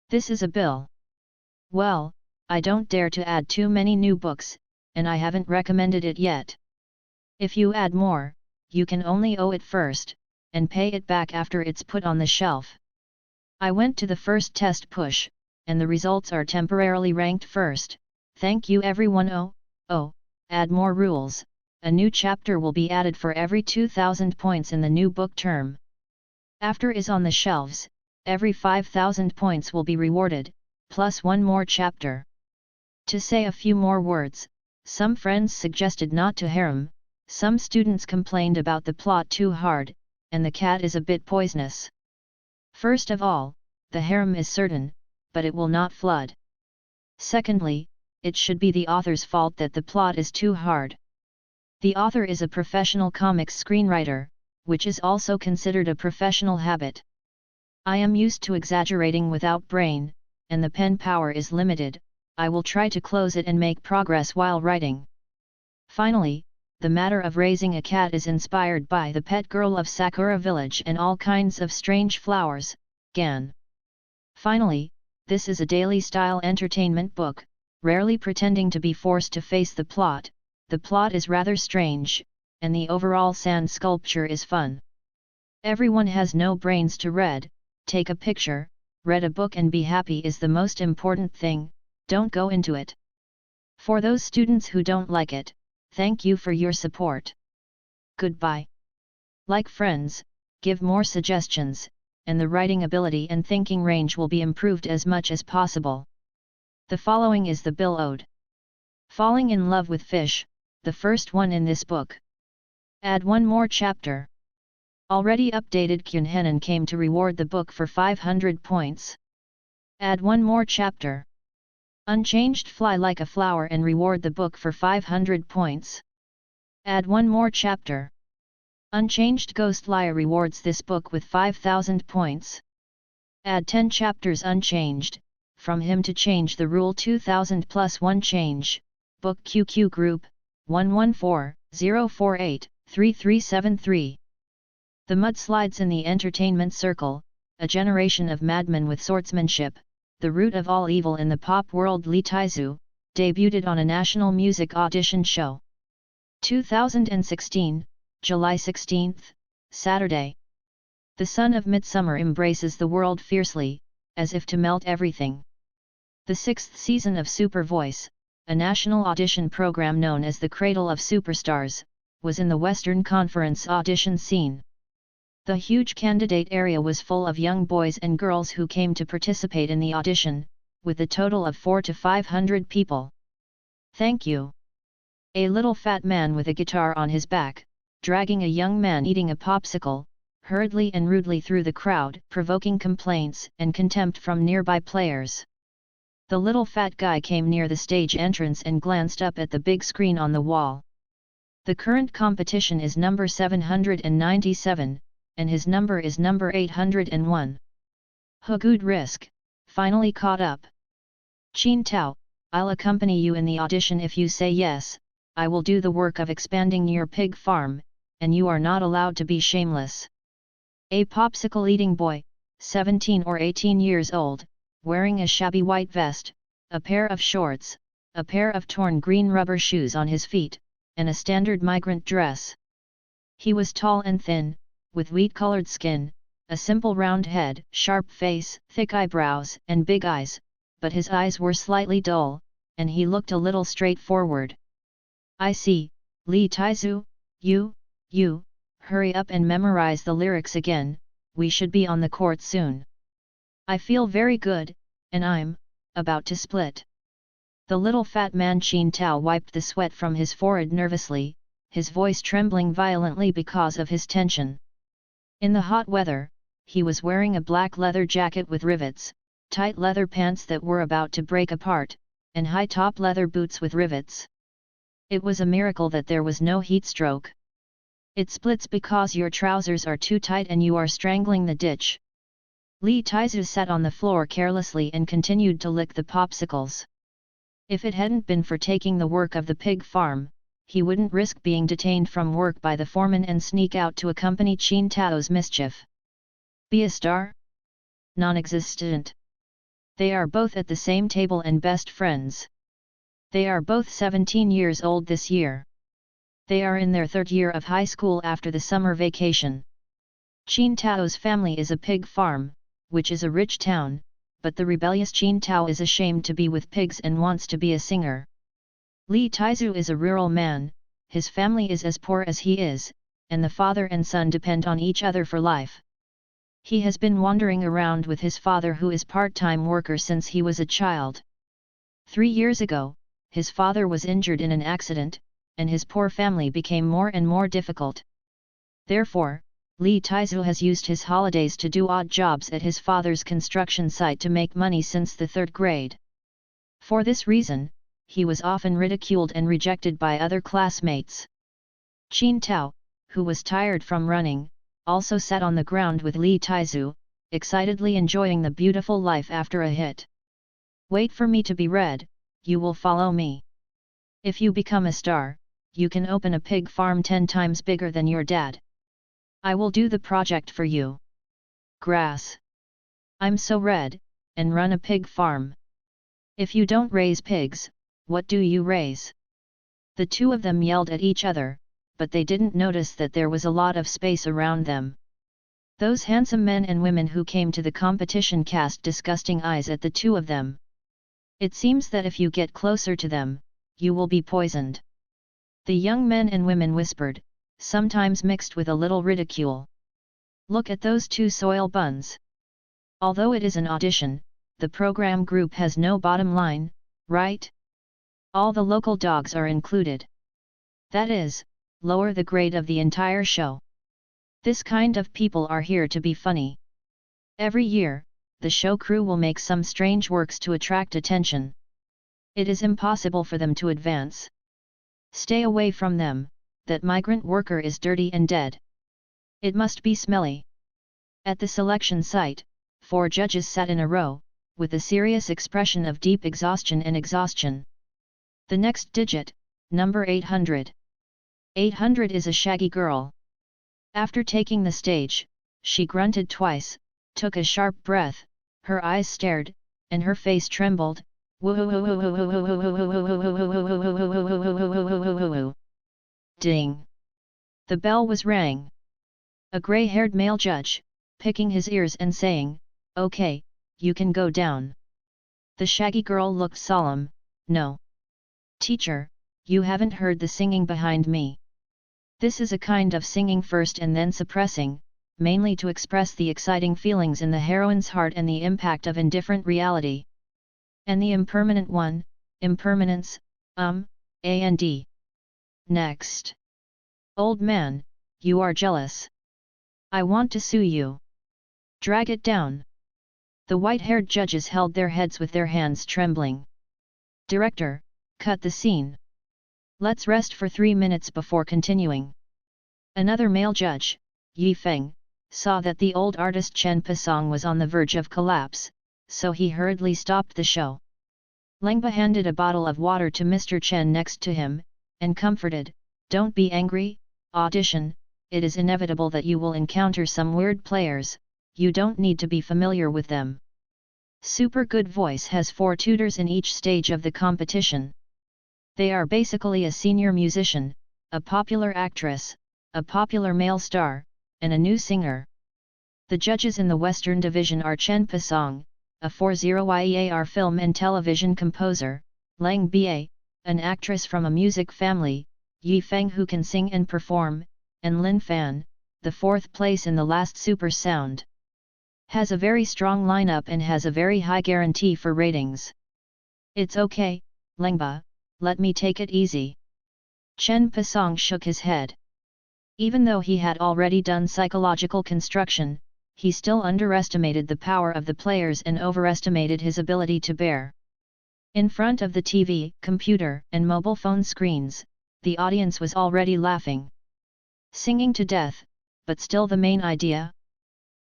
This is a bill. Well, I don't dare to add too many new books, and I haven't recommended it yet. If you add more, you can only owe it first, and pay it back after it's put on the shelf. I went to the first test push, and the results are temporarily ranked first. Thank you everyone. Oh, add more rules. A new chapter will be added for every 2,000 points in the new book term. After is on the shelves, every 5,000 points will be rewarded, plus one more chapter. To say a few more words, some friends suggested not to harem, some students complained about the plot too hard, and the cat is a bit poisonous. First of all, the harem is certain, but it will not flood. Secondly, it should be the author's fault that the plot is too hard. The author is a professional comics screenwriter, which is also considered a professional habit. I am used to exaggerating without brain, and the pen power is limited. I will try to close it and make progress while writing. Finally, the matter of raising a cat is inspired by the pet girl of Sakura Village and all kinds of strange flowers, Gan. Finally, this is a daily style entertainment book, rarely pretending to be forced to face the plot. The plot is rather strange, and the overall sand sculpture is fun. Everyone has no brains to read, take a picture, read a book and be happy is the most important thing, don't go into it. For those students who don't like it, thank you for your support. Goodbye. Like friends, give more suggestions, and the writing ability and thinking range will be improved as much as possible. The following is the Bill Ode. Falling in love with fish, the first one in this book. Add one more chapter. Already updated Kyunhenan came to reward the book for 500 points. Add one more chapter. Unchanged fly like a flower and reward the book for 500 points. Add one more chapter. Unchanged ghost liar rewards this book with 5,000 points. Add 10 chapters unchanged, from him to change the rule 2000 plus 1 change, book QQ group, 114-048-3373. The mudslides in the entertainment circle, a generation of madmen with swordsmanship, the root of all evil in the pop world. Lee Taizu, debuted on a national music audition show. 2016, July 16, Saturday. The sun of midsummer embraces the world fiercely, as if to melt everything. The 6th season of Super Voice, a national audition program known as the Cradle of Superstars, was in the Western Conference audition scene. The huge candidate area was full of young boys and girls who came to participate in the audition, with a total of 400 to 500 people. Thank you. A little fat man with a guitar on his back, dragging a young man eating a popsicle, hurriedly and rudely through the crowd, provoking complaints and contempt from nearby players. The little fat guy came near the stage entrance and glanced up at the big screen on the wall. The current competition is number 797, and his number is number 801. Good risk, finally caught up. Chin Tao, I'll accompany you in the audition if you say yes. I will do the work of expanding your pig farm, and you are not allowed to be shameless. A popsicle-eating boy, 17 or 18 years old, wearing a shabby white vest, a pair of shorts, a pair of torn green rubber shoes on his feet, and a standard migrant dress. He was tall and thin, with wheat-colored skin, a simple round head, sharp face, thick eyebrows and big eyes, but his eyes were slightly dull, and he looked a little straightforward. I see, Lee Taizu, you, hurry up and memorize the lyrics again, we should be on the court soon. I feel very good, and I'm about to split. The little fat man Chin Tao wiped the sweat from his forehead nervously, his voice trembling violently because of his tension. In the hot weather, he was wearing a black leather jacket with rivets, tight leather pants that were about to break apart, and high-top leather boots with rivets. It was a miracle that there was no heat stroke. It splits because your trousers are too tight and you are strangling the ditch. Lee Taizu sat on the floor carelessly and continued to lick the popsicles. If it hadn't been for taking the work of the pig farm, he wouldn't risk being detained from work by the foreman and sneak out to accompany Chin Tao's mischief. Be a star? Non-existent. They are both at the same table and best friends. They are both 17 years old this year. They are in their third year of high school after the summer vacation. Qin Tao's family is a pig farm, which is a rich town, but the rebellious Qin Tao is ashamed to be with pigs and wants to be a singer. Li Taizu is a rural man, his family is as poor as he is, and the father and son depend on each other for life. He has been wandering around with his father, who is part-time worker, since he was a child. 3 years ago, his father was injured in an accident, and his poor family became more and more difficult. Therefore, Li Taizu has used his holidays to do odd jobs at his father's construction site to make money since the 3rd grade. For this reason, he was often ridiculed and rejected by other classmates. Qin Tao, who was tired from running, also sat on the ground with Li Taizu, excitedly enjoying the beautiful life after a hit. Wait for me to be red, you will follow me. If you become a star, you can open a pig farm 10 times bigger than your dad. I will do the project for you. Grass. I'm so red, and run a pig farm. If you don't raise pigs, what do you raise? The two of them yelled at each other, but they didn't notice that there was a lot of space around them. Those handsome men and women who came to the competition cast disgusting eyes at the two of them. It seems that if you get closer to them, you will be poisoned. The young men and women whispered, sometimes mixed with a little ridicule. Look at those two soil buns. Although it is an audition, the program group has no bottom line, right? All the local dogs are included. That is, lower the grade of the entire show. This kind of people are here to be funny. Every year, the show crew will make some strange works to attract attention. It is impossible for them to advance. Stay away from them, that migrant worker is dirty and dead. It must be smelly. At the selection site, 4 judges sat in a row, with a serious expression of deep exhaustion and exhaustion. The next digit, number 800. 800 is a shaggy girl. After taking the stage, she grunted twice, took a sharp breath, her eyes stared, and her face trembled. Ding! The bell was rang. A grey-haired male judge, picking his ears and saying, "Okay, you can go down." The shaggy girl looked solemn. "No. Teacher, you haven't heard the singing behind me. This is a kind of singing first and then suppressing, mainly to express the exciting feelings in the heroine's heart and the impact of indifferent reality. And the impermanent one, impermanence, and. Next. Old man, you are jealous. I want to sue you. Drag it down." The white-haired judges held their heads with their hands trembling. "Director, cut the scene. Let's rest for 3 minutes before continuing." Another male judge, Yi Feng, saw that the old artist Chen Pasong was on the verge of collapse, so he hurriedly stopped the show. Lengba handed a bottle of water to Mr. Chen next to him, and comforted, "Don't be angry, audition, it is inevitable that you will encounter some weird players, you don't need to be familiar with them. Super Good Voice has 4 tutors in each stage of the competition. They are basically a senior musician, a popular actress, a popular male star, and a new singer. The judges in the Western Division are Chen Pasong, a 40YEAR film and television composer, Lang Ba, an actress from a music family, Yi Feng, who can sing and perform, and Lin Fan, the 4th place in the last Super Sound. Has a very strong lineup and has a very high guarantee for ratings. It's okay, Lengba, let me take it easy." Chen Pasong shook his head. Even though he had already done psychological construction, he still underestimated the power of the players and overestimated his ability to bear. In front of the TV, computer, and mobile phone screens, the audience was already laughing. Singing to death, but still the main idea?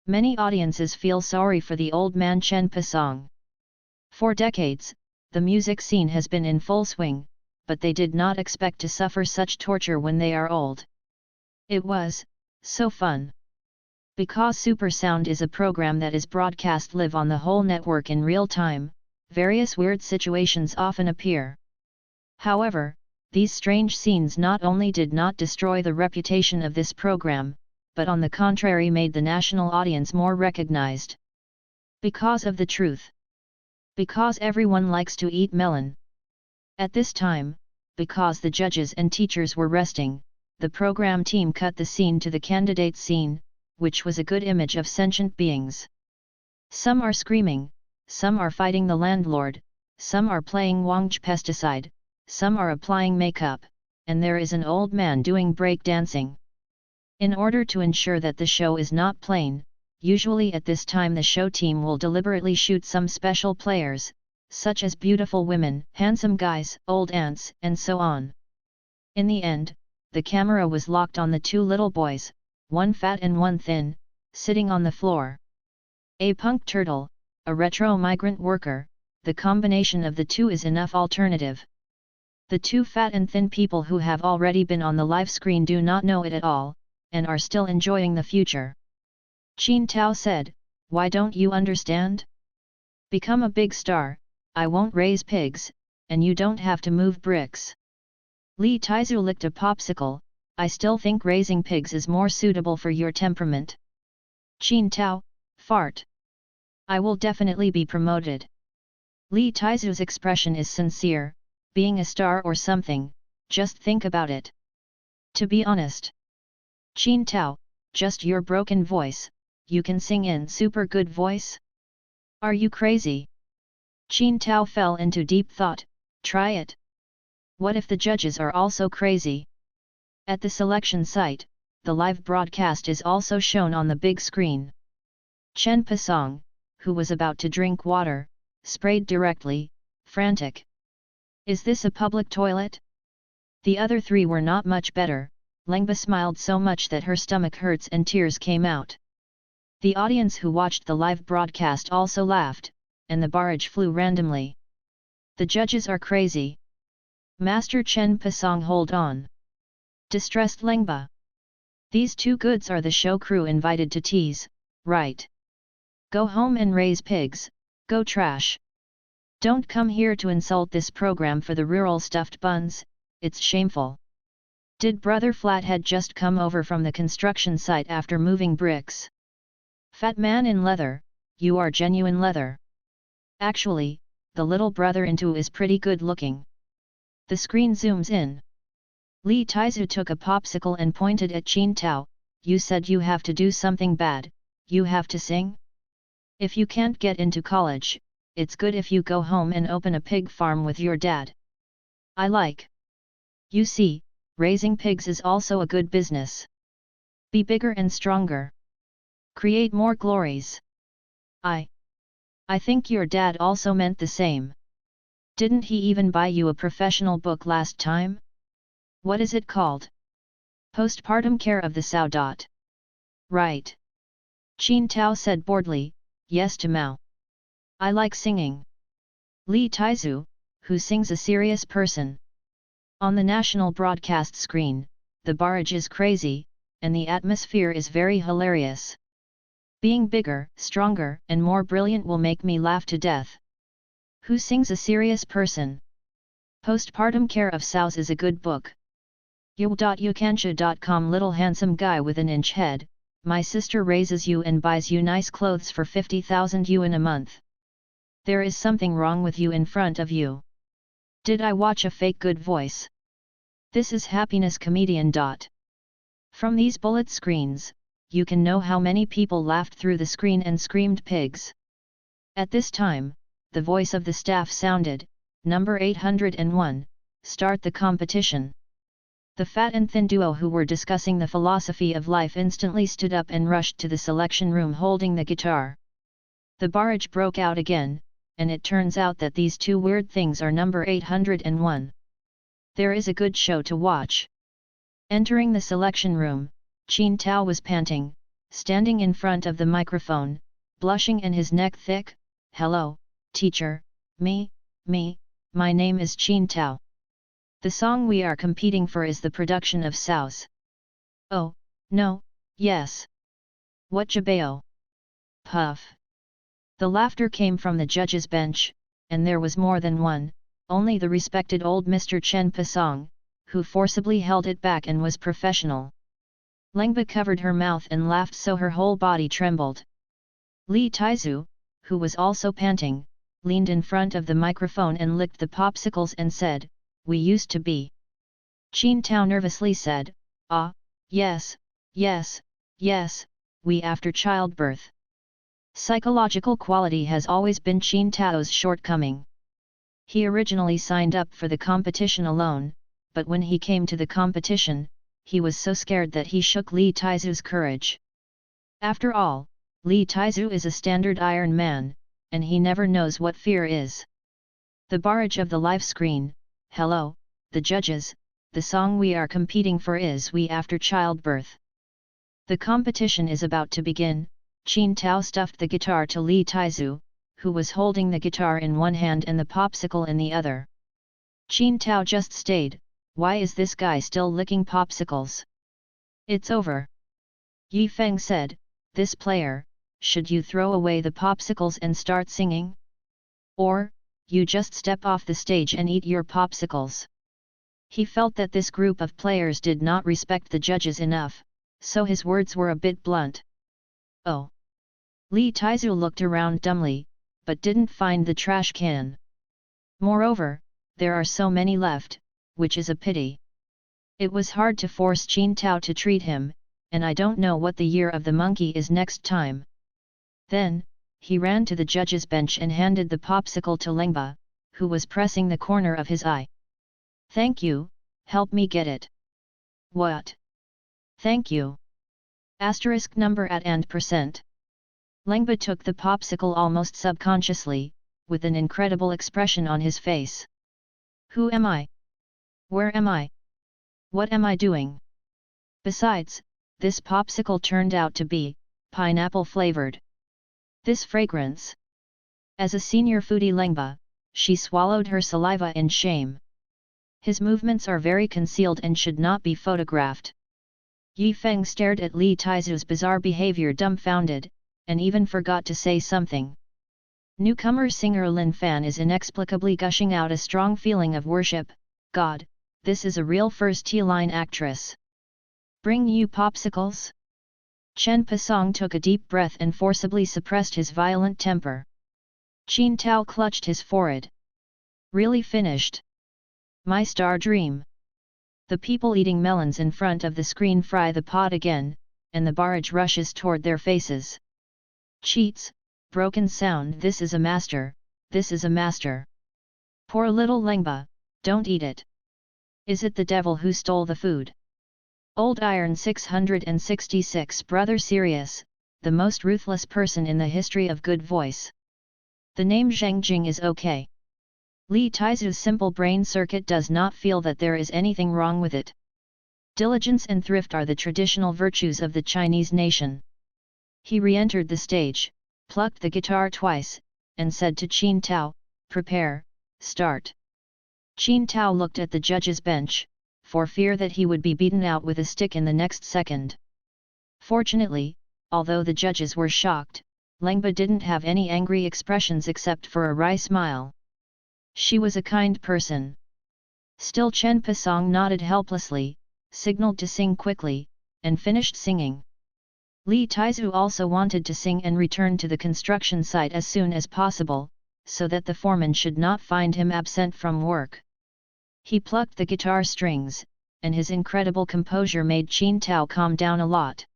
Many audiences feel sorry for the old man Chen Pasong. For decades, the music scene has been in full swing, but they did not expect to suffer such torture when they are old. It was so fun. Because Supersound is a program that is broadcast live on the whole network in real time, various weird situations often appear. However, these strange scenes not only did not destroy the reputation of this program, but on the contrary made the national audience more recognized. Because of the truth. Because everyone likes to eat melon. At this time, because the judges and teachers were resting, the program team cut the scene to the candidate scene, which was a good image of sentient beings. Some are screaming, some are fighting the landlord, some are playing Wangj pesticide, some are applying makeup, and there is an old man doing break dancing. In order to ensure that the show is not plain, usually at this time the show team will deliberately shoot some special players, such as beautiful women, handsome guys, old aunts, and so on. In the end, the camera was locked on the two little boys, one fat and one thin, sitting on the floor. A punk turtle, a retro migrant worker, the combination of the two is enough alternative. The two fat and thin people who have already been on the live screen do not know it at all, and are still enjoying the future. Qin Tao said, "Why don't you understand? Become a big star, I won't raise pigs, and you don't have to move bricks." Li Taizu licked a popsicle, "I still think raising pigs is more suitable for your temperament." Qin Tao, fart. "I will definitely be promoted." Li Taizu's expression is sincere, being a star or something, just think about it. To be honest. Qin Tao, just your broken voice, you can sing in super good voice? Are you crazy? Qin Tao fell into deep thought, try it. What if the judges are also crazy? At the selection site, the live broadcast is also shown on the big screen. Chen Pasong, who was about to drink water, sprayed directly, frantic. Is this a public toilet? The other three were not much better. Lengba smiled so much that her stomach hurts and tears came out. The audience who watched the live broadcast also laughed, and the barrage flew randomly. The judges are crazy. Master Chen Pasong, hold on. Distressed Lengba. These two goods are the show crew invited to tease, right? Go home and raise pigs, go trash. Don't come here to insult this program for the rural stuffed buns, it's shameful. Did Brother Flathead just come over from the construction site after moving bricks? Fat man in leather, you are genuine leather. Actually, the little brother into is pretty good looking. The screen zooms in. Li Taizu took a popsicle and pointed at Qin Tao, you said you have to do something bad, you have to sing? If you can't get into college, it's good if you go home and open a pig farm with your dad. I like. You see, raising pigs is also a good business. Be bigger and stronger. Create more glories. I think your dad also meant the same. Didn't he even buy you a professional book last time? What is it called? Postpartum Care of the Sow. Right. Qin Tao said boredly, yes to Mao. I like singing. Li Taizu, who sings a serious person. On the national broadcast screen, the barrage is crazy, and the atmosphere is very hilarious. Being bigger, stronger, and more brilliant will make me laugh to death. Who sings a serious person? Postpartum Care of Sows is a good book. You.ukansha.com Little handsome guy with an inch head, my sister raises you and buys you nice clothes for 50,000 yuan a month. There is something wrong with you in front of you. Did I watch a fake good voice? This is happiness comedian. From these bullet screens, you can know how many people laughed through the screen and screamed pigs. At this time, the voice of the staff sounded, number 801, start the competition. The fat and thin duo who were discussing the philosophy of life instantly stood up and rushed to the selection room holding the guitar. The barrage broke out again, and it turns out that these two weird things are number 801. There is a good show to watch. Entering the selection room, Qin Tao was panting, standing in front of the microphone, blushing and his neck thick. Hello, teacher, my name is Qin Tao. The song we are competing for is the production of Sows. Oh, no, yes. What jabao? Puff. The laughter came from the judge's bench, and there was more than one, only the respected old Mr. Chen Pasong, who forcibly held it back and was professional. Lengba covered her mouth and laughed so her whole body trembled. Li Taizu, who was also panting, leaned in front of the microphone and licked the popsicles and said, "We used to be." Qin Tao nervously said, "Ah, yes, yes, yes, we after childbirth." Psychological quality has always been Qin Tao's shortcoming. He originally signed up for the competition alone, but when he came to the competition, he was so scared that he shook Li Taizu's courage. After all, Li Taizu is a standard Iron Man, and he never knows what fear is. The barrage of the live screen, hello, the judges, the song we are competing for is We After Childbirth. The competition is about to begin. Qin Tao stuffed the guitar to Li Taizu, who was holding the guitar in one hand and the popsicle in the other. Qin Tao just stayed, "Why is this guy still licking popsicles? It's over." Yi Feng said, "This player, should you throw away the popsicles and start singing? Or, you just step off the stage and eat your popsicles?" He felt that this group of players did not respect the judges enough, so his words were a bit blunt. Oh! Li Taizu looked around dumbly, but didn't find the trash can. Moreover, there are so many left, which is a pity. It was hard to force Qin Tao to treat him, and I don't know what the year of the monkey is next time. Then, he ran to the judge's bench and handed the popsicle to Lengba, who was pressing the corner of his eye. "Thank you, help me get it." "What? Thank you. Asterisk number at and %. Lengba took the popsicle almost subconsciously, with an incredible expression on his face. "Who am I? Where am I? What am I doing?" Besides, this popsicle turned out to be pineapple flavored. This fragrance! As a senior foodie Lengba, she swallowed her saliva in shame. His movements are very concealed and should not be photographed. Yi Feng stared at Li Taizu's bizarre behavior dumbfounded, and even forgot to say something. Newcomer singer Lin Fan is inexplicably gushing out a strong feeling of worship. "God, this is a real first-line actress. Bring you popsicles?" Chen Pasong took a deep breath and forcibly suppressed his violent temper. Qin Tao clutched his forehead. "Really finished? My star dream." The people eating melons in front of the screen fry the pot again, and the barrage rushes toward their faces. "Cheats, broken sound, this is a master, this is a master. Poor little Lengba, don't eat it. Is it the devil who stole the food?" Old Iron 666 Brother Sirius, the most ruthless person in the history of good voice. The name Zheng Jing is okay. Li Taizu's simple brain circuit does not feel that there is anything wrong with it. Diligence and thrift are the traditional virtues of the Chinese nation. He re-entered the stage, plucked the guitar twice, and said to Qin Tao, "Prepare, start." Qin Tao looked at the judge's bench, for fear that he would be beaten out with a stick in the next second. Fortunately, although the judges were shocked, Lengba didn't have any angry expressions except for a wry smile. She was a kind person. Still Chen Pasong nodded helplessly, signaled to sing quickly, and finished singing. Li Taizu also wanted to sing and return to the construction site as soon as possible, so that the foreman should not find him absent from work. He plucked the guitar strings, and his incredible composure made Qin Tao calm down a lot.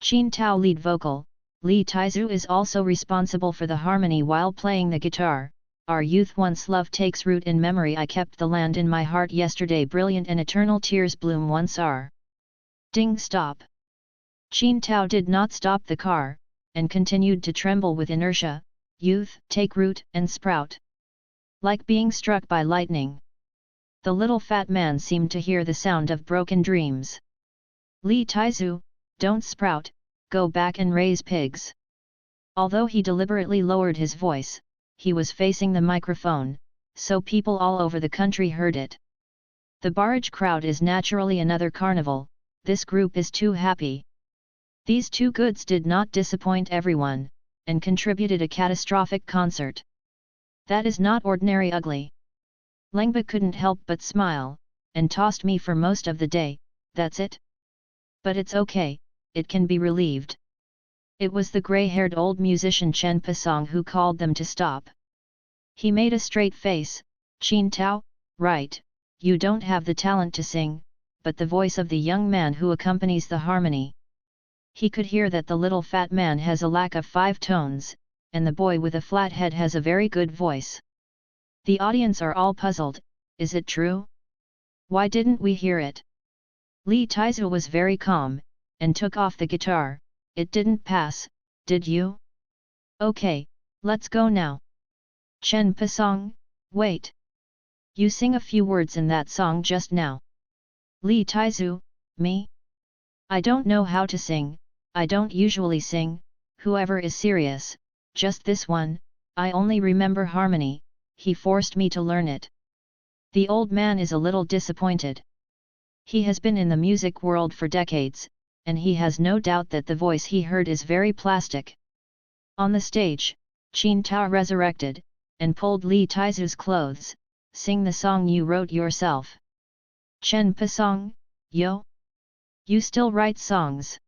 Qin Tao lead vocal, Li Taizu is also responsible for the harmony while playing the guitar. "Our youth once love takes root in memory, I kept the land in my heart yesterday, brilliant and eternal tears bloom once are." Ding, stop! Qin Tao did not stop the car, and continued to tremble with inertia. "Youth, take root and sprout. Like being struck by lightning." The little fat man seemed to hear the sound of broken dreams. "Li Taizu, don't sprout, go back and raise pigs." Although he deliberately lowered his voice, he was facing the microphone, so people all over the country heard it. The barrage crowd is naturally another carnival, this group is too happy. These two goods did not disappoint everyone, and contributed a catastrophic concert. That is not ordinary ugly. Lengba couldn't help but smile, and tossed me for most of the day, that's it. But it's okay, it can be relieved. It was the grey-haired old musician Chen Pasong who called them to stop. He made a straight face, Qin Tao, right, you don't have the talent to sing, but the voice of the young man who accompanies the harmony. He could hear that the little fat man has a lack of 5 tones, and the boy with a flat head has a very good voice. The audience are all puzzled, is it true? Why didn't we hear it? Li Taizu was very calm, and took off the guitar. It didn't pass, did you? Okay, let's go now. Chen Pasong, wait. You sing a few words in that song just now. Li Taizu, me? I don't know how to sing, I don't usually sing, whoever is serious, just this one, I only remember harmony, he forced me to learn it. The old man is a little disappointed. He has been in the music world for decades, and he has no doubt that the voice he heard is very plastic. On the stage, Qin Tao resurrected, and pulled Li Taizu's clothes, sing the song you wrote yourself. Chen Pasong, yo? You still write songs?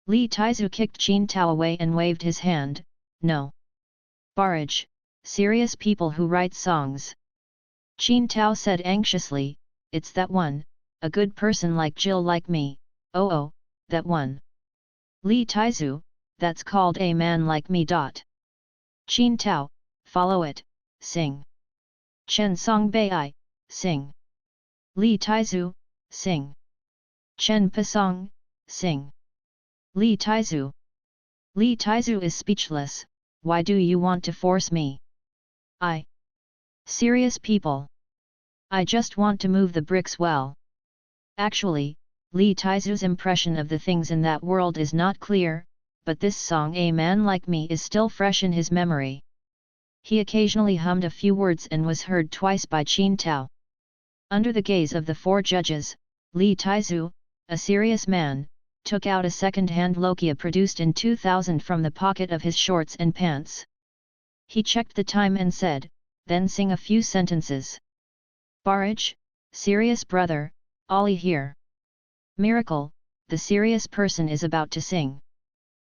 Li Taizu kicked Qin Tao away and waved his hand, no. Barrage, serious people who write songs. Qin Tao said anxiously, it's that one, a good person like Jill like me, oh, that one. Li Taizu, that's called a man like me. Qin Tao, follow it, sing. Chen Song Bai, sing. Li Taizu, sing. Chen Pasong, sing. Li Taizu. Li Taizu is speechless, why do you want to force me? Serious people. I just want to move the bricks well. Actually, Li Taizu's impression of the things in that world is not clear, but this song A Man Like Me is still fresh in his memory. He occasionally hummed a few words and was heard twice by Qin Tao. Under the gaze of the 4 judges, Li Taizu, a serious man, took out a second-hand lokia produced in 2000 from the pocket of his shorts and pants. He checked the time and said, then sing a few sentences. Barrage, serious brother, Ollie here. Miracle, the serious person is about to sing.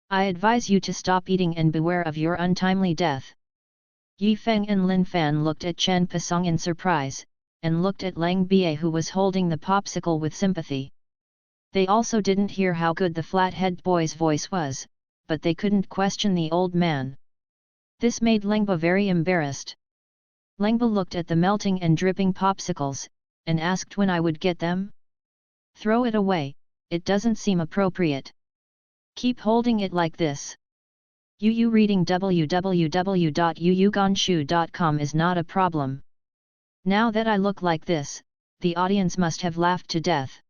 I advise you to stop eating and beware of your untimely death. Yi Feng and Lin Fan looked at Chen Pasong in surprise, and looked at Lang Bie who was holding the popsicle with sympathy. They also didn't hear how good the flat-head boy's voice was, but they couldn't question the old man. This made Lengba very embarrassed. Lengba looked at the melting and dripping popsicles, and asked when I would get them. Throw it away, it doesn't seem appropriate. Keep holding it like this. Yu reading www.yuyugonshu.com is not a problem. Now that I look like this, the audience must have laughed to death.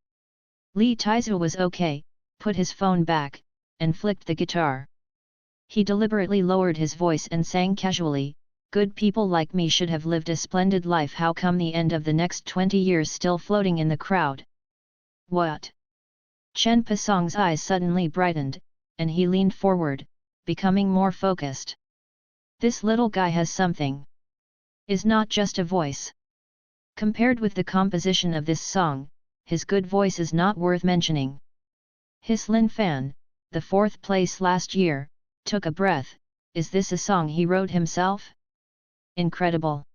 Li Taizu was okay, put his phone back, and flicked the guitar. He deliberately lowered his voice and sang casually, good people like me should have lived a splendid life, how come the end of the next 20 years still floating in the crowd? What? Chen Pasong's eyes suddenly brightened, and he leaned forward, becoming more focused. This little guy has something. Is not just a voice. Compared with the composition of this song, his good voice is not worth mentioning. His Lin Fan, the 4th place last year, took a breath, is this a song he wrote himself? Incredible.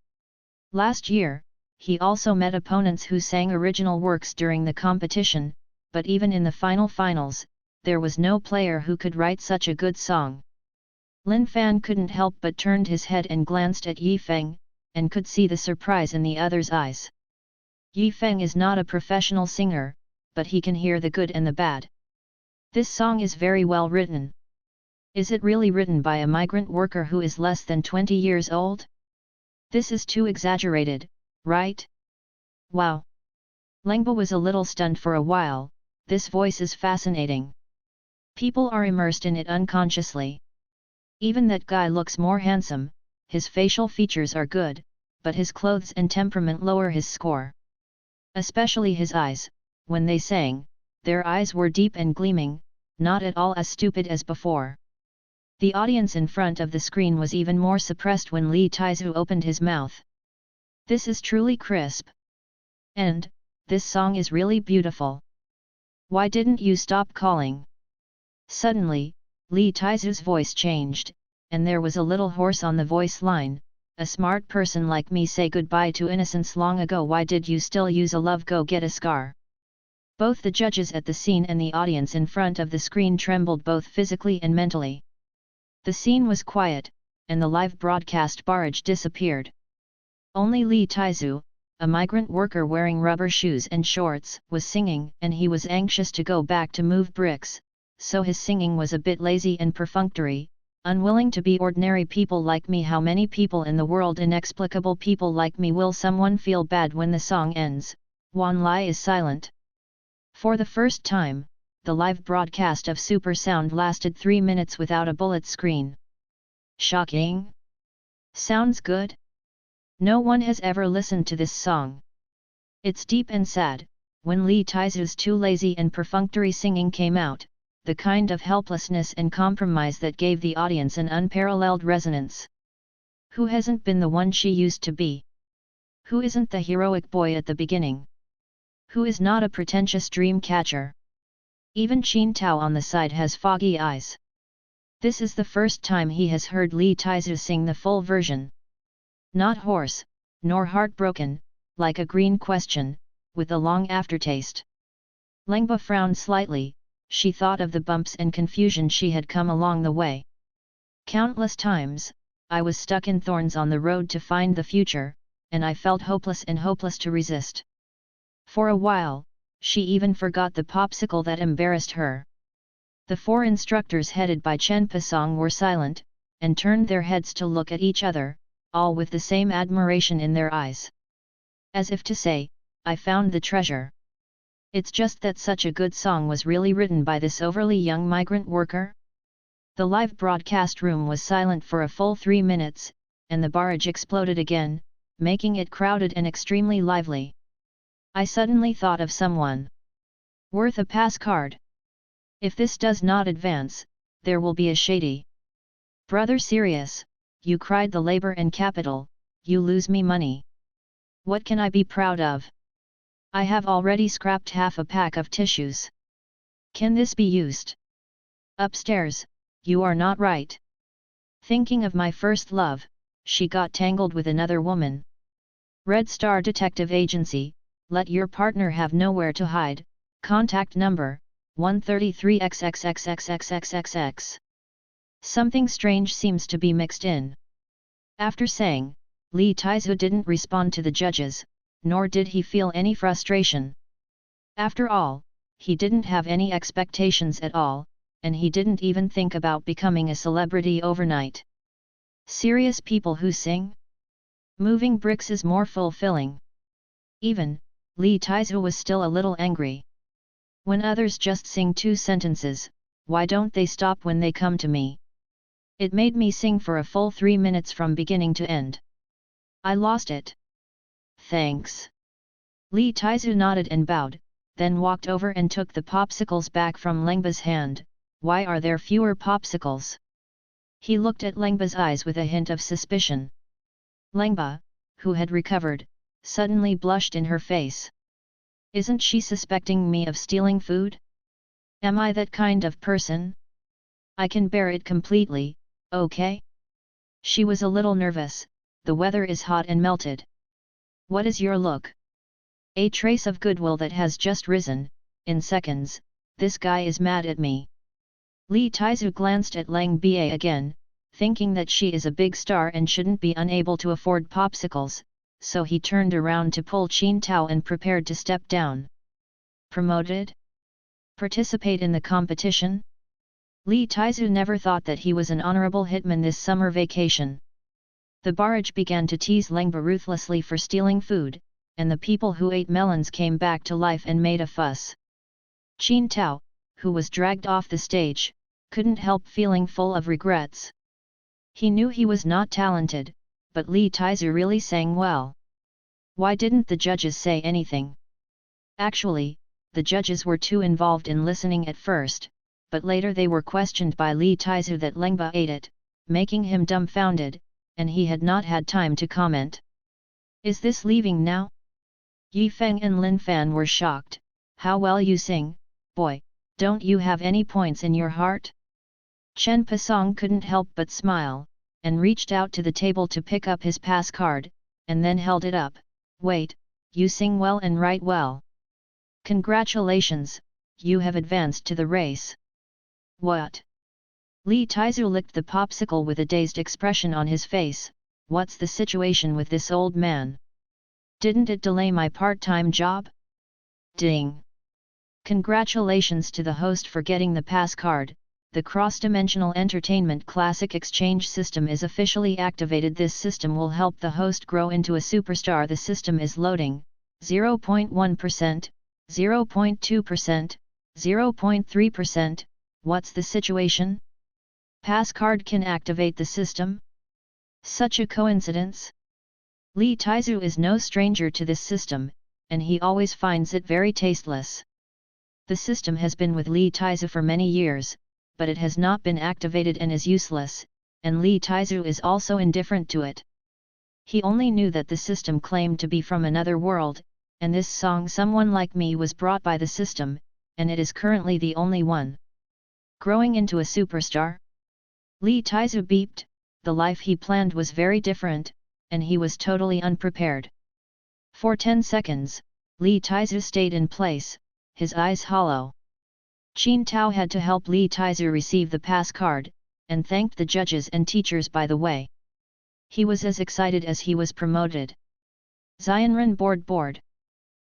Last year, he also met opponents who sang original works during the competition, but even in the finals, there was no player who could write such a good song. Lin Fan couldn't help but turned his head and glanced at Yi Feng, and could see the surprise in the other's eyes. Yi Feng is not a professional singer, but he can hear the good and the bad. This song is very well written. Is it really written by a migrant worker who is less than 20 years old? This is too exaggerated, right? Wow! Lengba was a little stunned for a while, this voice is fascinating. People are immersed in it unconsciously. Even that guy looks more handsome, his facial features are good, but his clothes and temperament lower his score. Especially his eyes, when they sang, their eyes were deep and gleaming, not at all as stupid as before. The audience in front of the screen was even more suppressed when Lee Taizu opened his mouth. This is truly crisp. And, this song is really beautiful. Why didn't you stop calling? Suddenly, Lee Taizu's voice changed, and there was a little hoarse on the voice line. A smart person like me say goodbye to innocence long ago. Why did you still use a love? Go get a scar. Both the judges at the scene and the audience in front of the screen trembled both physically and mentally. The scene was quiet, and the live broadcast barrage disappeared. Only Lee Taizu, a migrant worker wearing rubber shoes and shorts, was singing, and he was anxious to go back to move bricks, so his singing was a bit lazy and perfunctory. Unwilling to be ordinary people like me. How many people in the world, inexplicable people like me? Will someone feel bad when the song ends? Wan Lai is silent. For the first time, the live broadcast of Super Sound lasted 3 minutes without a bullet screen. Shocking? Sounds good? No one has ever listened to this song. It's deep and sad. When Lee Taizu's too lazy and perfunctory singing came out, the kind of helplessness and compromise that gave the audience an unparalleled resonance. Who hasn't been the one she used to be? Who isn't the heroic boy at the beginning? Who is not a pretentious dream catcher? Even Qin Tao on the side has foggy eyes. This is the first time he has heard Lee Taizu sing the full version. Not hoarse, nor heartbroken, like a green question, with a long aftertaste. Lengba frowned slightly. She thought of the bumps and confusion she had come along the way. Countless times, I was stuck in thorns on the road to find the future, and I felt hopeless to resist. For a while, she even forgot the popsicle that embarrassed her. The 4 instructors headed by Chen Pasong were silent, and turned their heads to look at each other, all with the same admiration in their eyes. As if to say, I found the treasure. It's just that such a good song was really written by this overly young migrant worker? The live broadcast room was silent for a full 3 minutes, and the barrage exploded again, making it crowded and extremely lively. I suddenly thought of someone worth a pass card. If this does not advance, there will be a shady. Brother serious, you cried the labor and capital, you lose me money. What can I be proud of? I have already scrapped half a pack of tissues. Can this be used? Upstairs, you are not right. Thinking of my first love, she got tangled with another woman. Red Star Detective Agency, let your partner have nowhere to hide, contact number, 133XXXXXXXX. Something strange seems to be mixed in. After saying, Lee Taizu didn't respond to the judges, nor did he feel any frustration. After all, he didn't have any expectations at all, and he didn't even think about becoming a celebrity overnight. Serious people who sing? Moving bricks is more fulfilling. Even, Lee Taizu was still a little angry. When others just sing 2 sentences, why don't they stop when they come to me? It made me sing for a full 3 minutes from beginning to end. I lost it. Thanks. Lee Taizu nodded and bowed, then walked over and took the popsicles back from Lengba's hand. Why are there fewer popsicles? He looked at Lengba's eyes with a hint of suspicion. Lengba, who had recovered, suddenly blushed in her face. Isn't she suspecting me of stealing food? Am I that kind of person? I can bear it completely, okay? She was a little nervous. The weather is hot and melted. What is your look? A trace of goodwill that has just risen. In seconds, this guy is mad at me. Lee Taizu glanced at Lang Ba again, thinking that she is a big star and shouldn't be unable to afford popsicles, so he turned around to pull Qin Tao and prepared to step down. Promoted? Participate in the competition? Lee Taizu never thought that he was an honorable hitman this summer vacation. The barrage began to tease Lengba ruthlessly for stealing food, and the people who ate melons came back to life and made a fuss. Qin Tao, who was dragged off the stage, couldn't help feeling full of regrets. He knew he was not talented, but Lee Taizu really sang well. Why didn't the judges say anything? Actually, the judges were too involved in listening at first, but later they were questioned by Li Taizu that Lengba ate it, making him dumbfounded, and he had not had time to comment. Is this leaving now? Yi Feng and Lin Fan were shocked. How well you sing, boy, don't you have any points in your heart? Chen Pasong couldn't help but smile, and reached out to the table to pick up his pass card, and then held it up. Wait, you sing well and write well. Congratulations, you have advanced to the race. What? Li Taizu licked the popsicle with a dazed expression on his face. What's the situation with this old man? Didn't it delay my part-time job? Ding! Congratulations to the host for getting the pass card. The cross-dimensional entertainment classic exchange system is officially activated. This system will help the host grow into a superstar. The system is loading. 0.1%, 0.2%, 0.3%. What's the situation? Pass card can activate the system? Such a coincidence? Li Taizu is no stranger to this system, and he always finds it very tasteless. The system has been with Li Taizu for many years, but it has not been activated and is useless, and Li Taizu is also indifferent to it. He only knew that the system claimed to be from another world, and this song Someone Like Me was brought by the system, and it is currently the only one. Growing into a superstar? Li Taizu beeped. The life he planned was very different, and he was totally unprepared. For 10 seconds, Li Taizu stayed in place, his eyes hollow. Qin Tao had to help Li Taizu receive the pass card, and thanked the judges and teachers by the way. He was as excited as he was promoted. Xianren board.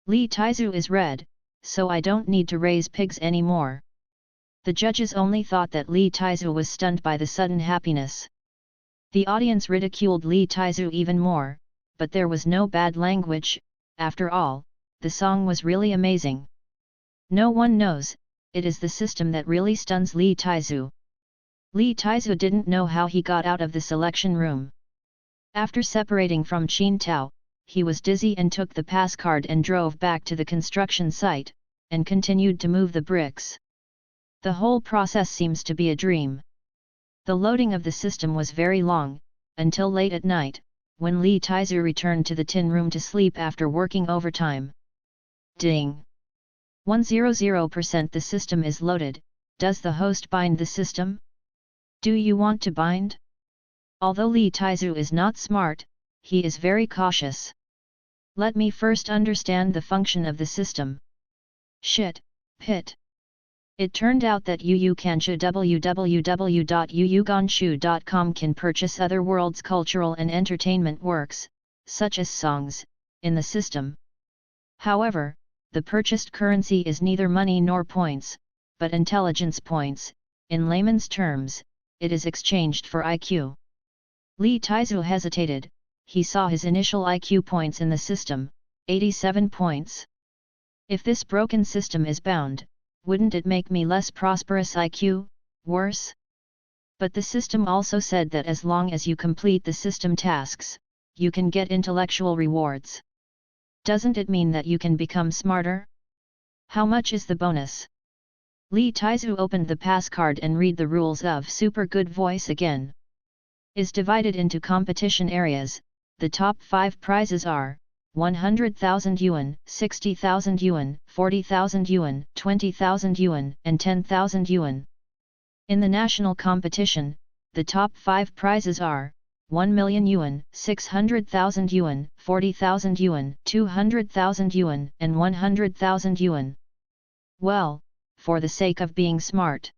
Li Taizu is red, so I don't need to raise pigs anymore. The judges only thought that Li Taizu was stunned by the sudden happiness. The audience ridiculed Li Taizu even more, but there was no bad language. After all, the song was really amazing. No one knows, it is the system that really stuns Li Taizu. Li Taizu didn't know how he got out of the selection room. After separating from Qin Tao, he was dizzy and took the pass card and drove back to the construction site, and continued to move the bricks. The whole process seems to be a dream. The loading of the system was very long, until late at night, when Li Taizu returned to the tin room to sleep after working overtime. Ding! 100% the system is loaded. Does the host bind the system? Do you want to bind? Although Li Taizu is not smart, he is very cautious. Let me first understand the function of the system. Shit, pit. It turned out that www.yuganshu can purchase other worlds' cultural and entertainment works, such as songs, in the system. However, the purchased currency is neither money nor points, but intelligence points. In layman's terms, it is exchanged for IQ. Li Taizu hesitated. He saw his initial IQ points in the system, 87 points. If this broken system is bound, wouldn't it make me less prosperous IQ, worse? But the system also said that as long as you complete the system tasks, you can get intellectual rewards. Doesn't it mean that you can become smarter? How much is the bonus? Li Taizu opened the pass card and read the rules of Super Good Voice again. Is divided into competition areas. The top 5 prizes are 100,000 yuan, 60,000 yuan, 40,000 yuan, 20,000 yuan, and 10,000 yuan. In the national competition, the top 5 prizes are 1 million yuan, 600,000 yuan, 40,000 yuan, 200,000 yuan, and 100,000 yuan. Well, for the sake of being smart.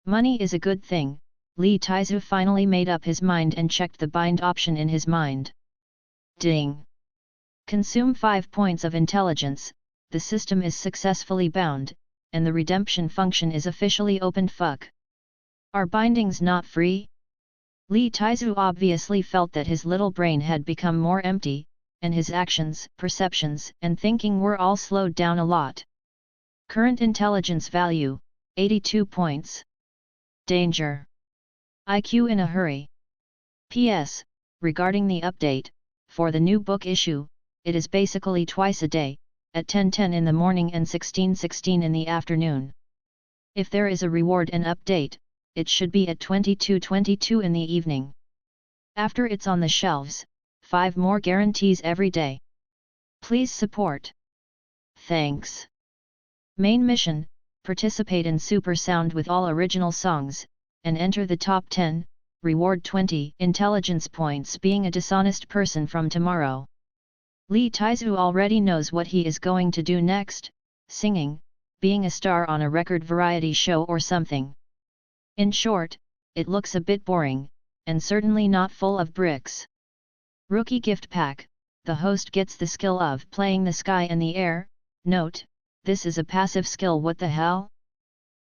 Money is a good thing. Li Taizu finally made up his mind and checked the bind option in his mind. Ding! Consume 5 points of intelligence, the system is successfully bound, and the redemption function is officially opened. Fuck! Are bindings not free? Li Taizu obviously felt that his little brain had become more empty, and his actions, perceptions, and thinking were all slowed down a lot. Current intelligence value, 82 points. Danger! IQ in a hurry. P.S. Regarding the update, for the new book issue, it is basically twice a day, at 10:10 in the morning and 16:16 in the afternoon. If there is a reward and update, it should be at 22:22 in the evening. After it's on the shelves, 5 more guarantees every day. Please support. Thanks. Main mission: participate in Super Sound with all original songs, and enter the top 10, reward 20 intelligence points being a dishonest person from tomorrow. Lee Taizu already knows what he is going to do next: singing, being a star on a record variety show or something. In short, it looks a bit boring, and certainly not full of bricks. Rookie gift pack: the host gets the skill of playing the sky and the air. Note, this is a passive skill. What the hell?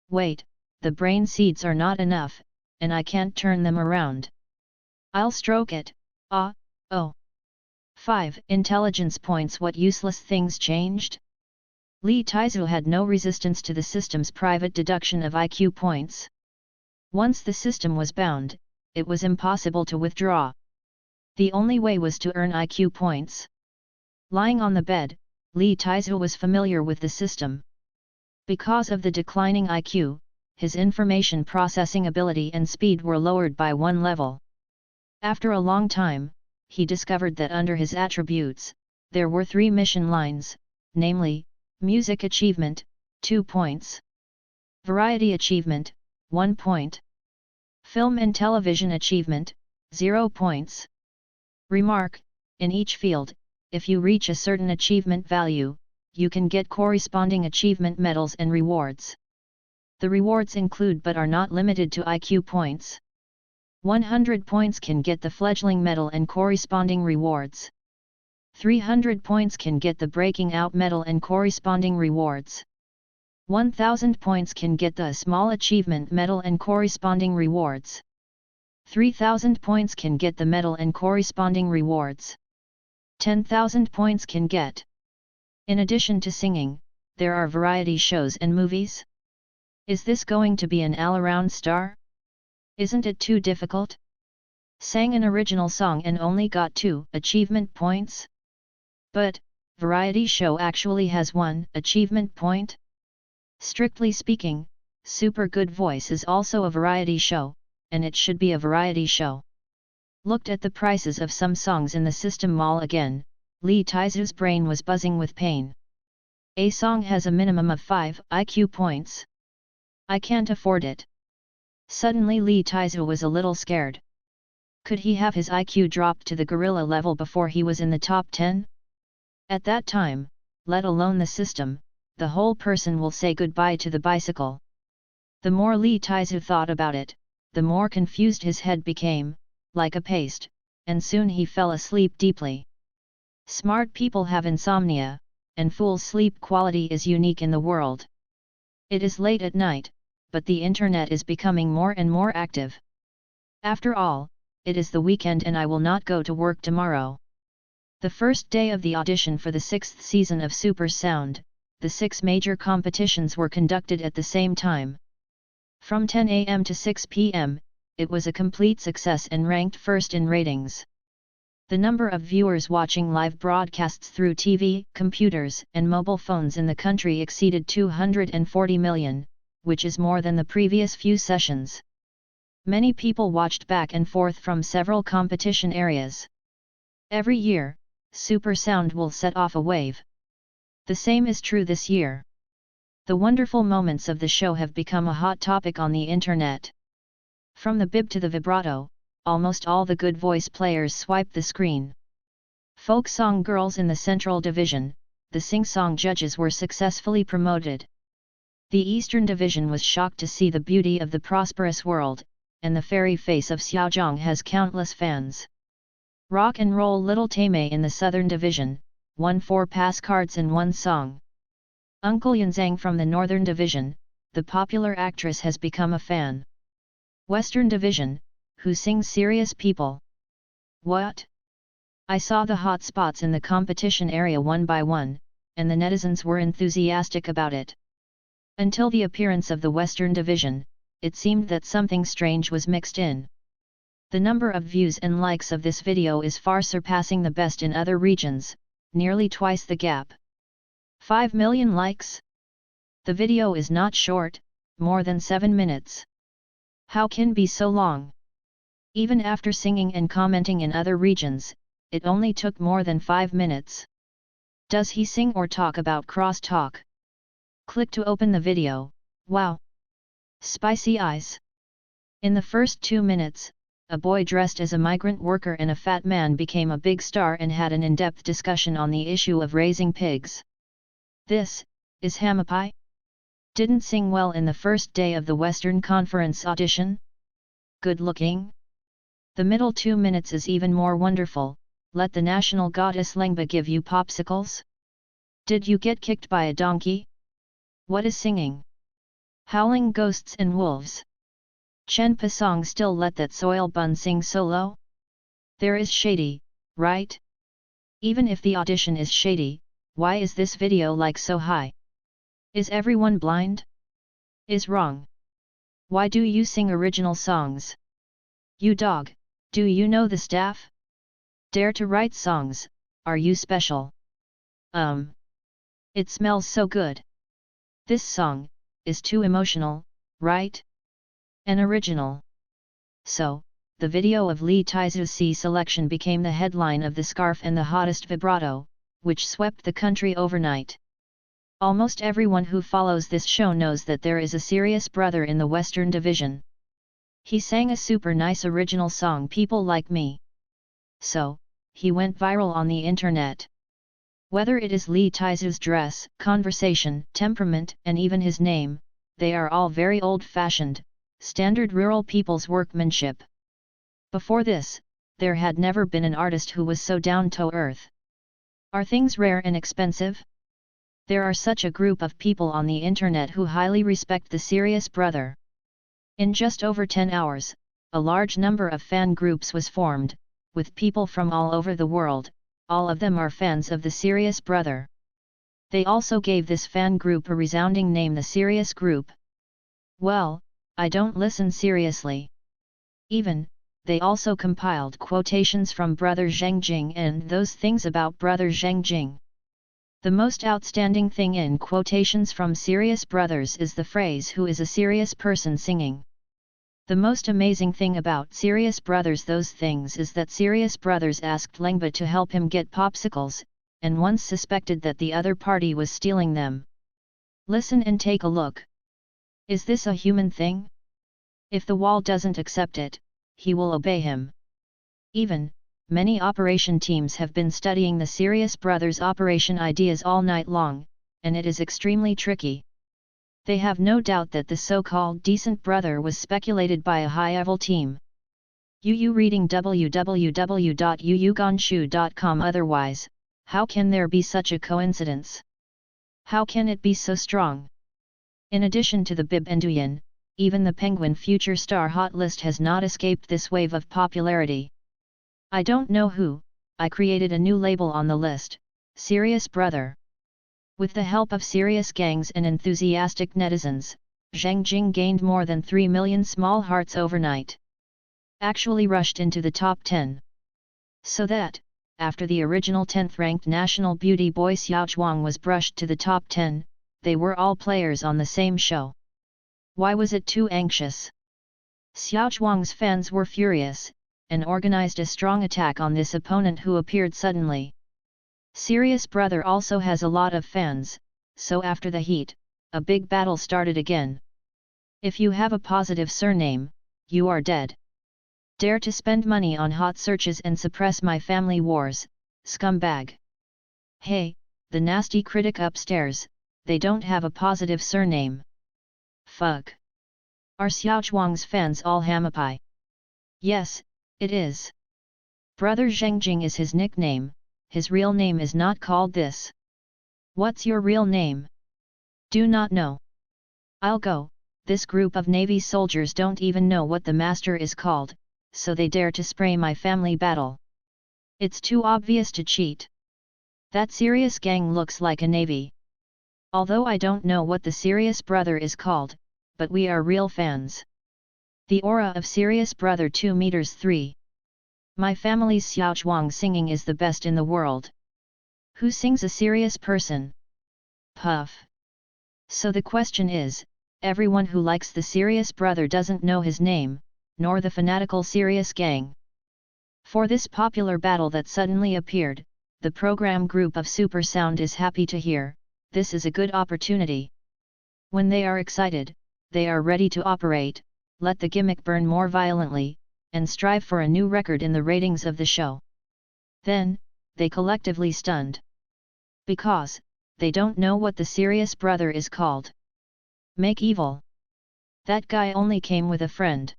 Wait, the brain seeds are not enough, and I can't turn them around. I'll stroke it. Ah, oh. 5 intelligence points. What useless things changed? Lee Taizu had no resistance to the system's private deduction of IQ points. Once the system was bound, it was impossible to withdraw. The only way was to earn IQ points. Lying on the bed, Lee Taizu was familiar with the system. Because of the declining IQ, his information processing ability and speed were lowered by 1 level. After a long time, he discovered that under his attributes, there were 3 mission lines, namely, Music Achievement, 2 points. Variety Achievement, 1 point. Film and Television Achievement, 0 points. Remark: in each field, if you reach a certain achievement value, you can get corresponding achievement medals and rewards. The rewards include but are not limited to IQ points. 100 points can get the fledgling medal and corresponding rewards. 300 points can get the breaking out medal and corresponding rewards. 1000 points can get the small achievement medal and corresponding rewards. 3000 points can get the medal and corresponding rewards. 10,000 points can get. In addition to singing, there are variety shows and movies. Is this going to be an all-around star? Isn't it too difficult? Sang an original song and only got 2 achievement points? But, variety show actually has 1 achievement point? Strictly speaking, Super Good Voice is also a variety show, and it should be a variety show. Looked at the prices of some songs in the system mall again, Lee Taizu's brain was buzzing with pain. A song has a minimum of 5 IQ points. I can't afford it. Suddenly Lee Taizu was a little scared. Could he have his IQ dropped to the gorilla level before he was in the top 10? At that time, let alone the system, the whole person will say goodbye to the bicycle. The more Lee Taizu thought about it, the more confused his head became, like a paste, and soon he fell asleep deeply. Smart people have insomnia, and fool's sleep quality is unique in the world. It is late at night, but the internet is becoming more and more active. After all, it is the weekend and I will not go to work tomorrow. The first day of the audition for the 6th season of Super Sound, the 6 major competitions were conducted at the same time. From 10 a.m. to 6 p.m., it was a complete success and ranked first in ratings. The number of viewers watching live broadcasts through TV, computers, and mobile phones in the country exceeded 240 million, which is more than the previous few sessions. Many people watched back and forth from several competition areas. Every year, Super Sound will set off a wave. The same is true this year. The wonderful moments of the show have become a hot topic on the internet. From the bib to the vibrato, almost all the good voice players swipe the screen. Folk song girls in the Central Division, the sing-song judges were successfully promoted. The Eastern Division was shocked to see the beauty of the prosperous world, and the fairy face of Xiaozhong has countless fans. Rock and roll Little Taimei in the Southern Division, won 4 pass cards and 1 song. Uncle Yanzhang from the Northern Division, the popular actress has become a fan. Western Division, who sings Serious People. What? I saw the hot spots in the competition area one by one, and the netizens were enthusiastic about it. Until the appearance of the Western Division, it seemed that something strange was mixed in. The number of views and likes of this video is far surpassing the best in other regions, nearly twice the gap. 5 million likes? The video is not short, more than 7 minutes. How can be so long? Even after singing and commenting in other regions, it only took more than 5 minutes. Does he sing or talk about cross-talk? Click to open the video. Wow! Spicy eyes! In the first 2 minutes, a boy dressed as a migrant worker and a fat man became a big star and had an in-depth discussion on the issue of raising pigs. This is Hamapai? Didn't sing well in the first day of the Western Conference audition? Good looking? The middle 2 minutes is even more wonderful. Let the national goddess Lengba give you popsicles? Did you get kicked by a donkey? What is singing? Howling ghosts and wolves. Chen Pasong still let that soil bun sing solo? There is shady, right? Even if the audition is shady, why is this video like so high? Is everyone blind? Is wrong. Why do you sing original songs? You dog, do you know the staff? Dare to write songs, are you special? It smells so good. This song is too emotional, right? An original. So, the video of Lee Taizu's C selection became the headline of The Scarf and the Hottest Vibrato, which swept the country overnight. Almost everyone who follows this show knows that there is a serious brother in the Western Division. He sang a super nice original song People Like Me. So, he went viral on the internet. Whether it is Lee Taizu's dress, conversation, temperament, and even his name, they are all very old-fashioned, standard rural people's workmanship. Before this, there had never been an artist who was so down-to-earth. Are things rare and expensive? There are such a group of people on the internet who highly respect the serious brother. In just over 10 hours, a large number of fan groups was formed, with people from all over the world. All of them are fans of the serious brother. They also gave this fan group a resounding name, the Serious Group. Well, I don't listen seriously. Even, they also compiled quotations from Brother Zheng Jing and those things about Brother Zheng Jing. The most outstanding thing in quotations from Serious Brothers is the phrase "who is a serious person singing." The most amazing thing about Serious Brothers those things is that Serious Brothers asked Lengba to help him get popsicles, and once suspected that the other party was stealing them. Listen and take a look. Is this a human thing? If the wall doesn't accept it, he will obey him. Even, many operation teams have been studying the Serious Brothers operation ideas all night long, and it is extremely tricky. They have no doubt that the so-called decent brother was speculated by a high-level team. Yu reading www.yuyugonshu.com. Otherwise, how can there be such a coincidence? How can it be so strong? In addition to the Bib and Duyan, even the Penguin Future Star Hot List has not escaped this wave of popularity. I don't know who, I created a new label on the list, Serious Brother. With the help of serious gangs and enthusiastic netizens, Zheng Jing gained more than 3 million small hearts overnight. Actually rushed into the top 10. So that, after the original 10th-ranked national beauty boy Xiao Zhuang was brushed to the top 10, they were all players on the same show. Why was it too anxious? Xiao Zhuang's fans were furious, and organized a strong attack on this opponent who appeared suddenly. Serious Brother also has a lot of fans, so after the heat, a big battle started again. If you have a positive surname, you are dead. Dare to spend money on hot searches and suppress my family wars, scumbag. Hey, the nasty critic upstairs, they don't have a positive surname. Fuck. Are Xiao Zhuang's fans all Hamapai? Yes, it is. Brother Zheng Jing is his nickname. His real name is not called this. What's your real name? Do not know. I'll go. This group of Navy soldiers don't even know what the master is called, so they dare to spray my family battle. It's too obvious to cheat. That serious gang looks like a navy. Although I don't know what the serious brother is called, but we are real fans. The aura of serious brother 2 meters 3. My family's Xiao Zhuang singing is the best in the world. Who sings a serious person? Puff. So the question is Everyone who likes the serious brother doesn't know his name, nor the fanatical serious gang. For this popular battle that suddenly appeared, the program group of Super Sound is happy to hear, this is a good opportunity. When they are excited, they are ready to operate, let the gimmick burn more violently, and strive for a new record in the ratings of the show. Then, they collectively stunned. Because, they don't know what the serious brother is called. Make evil. That guy only came with a friend.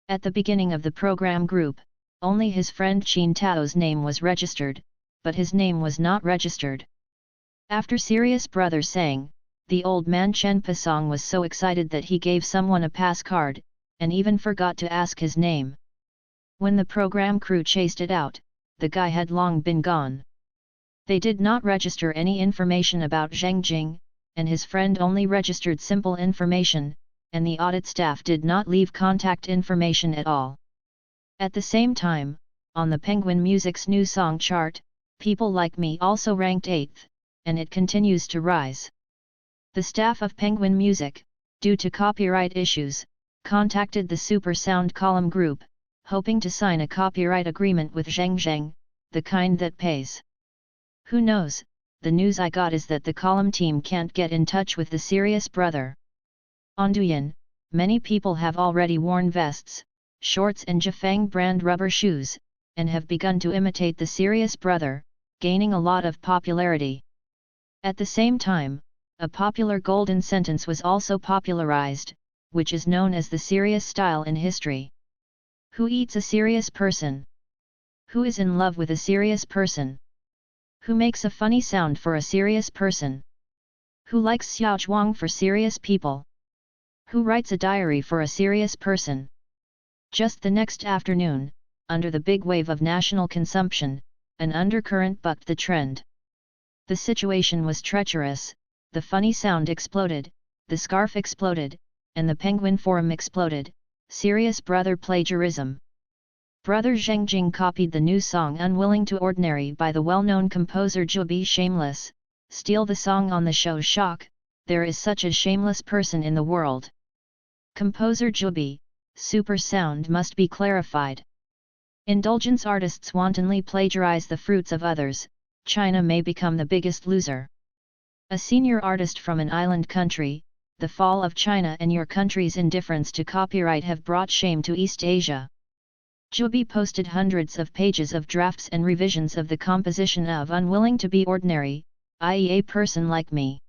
At the beginning of the program group, only his friend Qin Tao's name was registered, but his name was not registered. After serious brother sang, the old man Chen Pasong was so excited that he gave someone a pass card, and even forgot to ask his name. When the program crew chased it out, the guy had long been gone. They did not register any information about Zheng Jing, and his friend only registered simple information, and the audit staff did not leave contact information at all. At the same time, on the Penguin Music's new song chart, People Like Me also ranked 8th, and it continues to rise. The staff of Penguin Music, due to copyright issues, contacted the Super Sound column group, hoping to sign a copyright agreement with Zheng Zheng, the kind that pays. Who knows, the news I got is that the column team can't get in touch with the serious brother. On Douyin, many people have already worn vests, shorts and Jifeng brand rubber shoes, and have begun to imitate the serious brother, gaining a lot of popularity. At the same time, a popular golden sentence was also popularized, which is known as the serious style in history. Who eats a serious person? Who is in love with a serious person? Who makes a funny sound for a serious person? Who likes xiaozhuang for serious people? Who writes a diary for a serious person? Just the next afternoon, under the big wave of national consumption, an undercurrent bucked the trend. The situation was treacherous, the funny sound exploded, the scarf exploded, and the Penguin Forum exploded, serious brother plagiarism. Brother Zheng Jing copied the new song Unwilling to Ordinary by the well-known composer Jubi Shameless, steal the song on the show Shock, there is such a shameless person in the world. Composer Jubi, Super Sound must be clarified. Indulgence artists wantonly plagiarize the fruits of others, China may become the biggest loser. A senior artist from an island country, the fall of China and your country's indifference to copyright have brought shame to East Asia. Jubi posted hundreds of pages of drafts and revisions of the composition of Unwilling to Be Ordinary, i.e. A Person Like Me.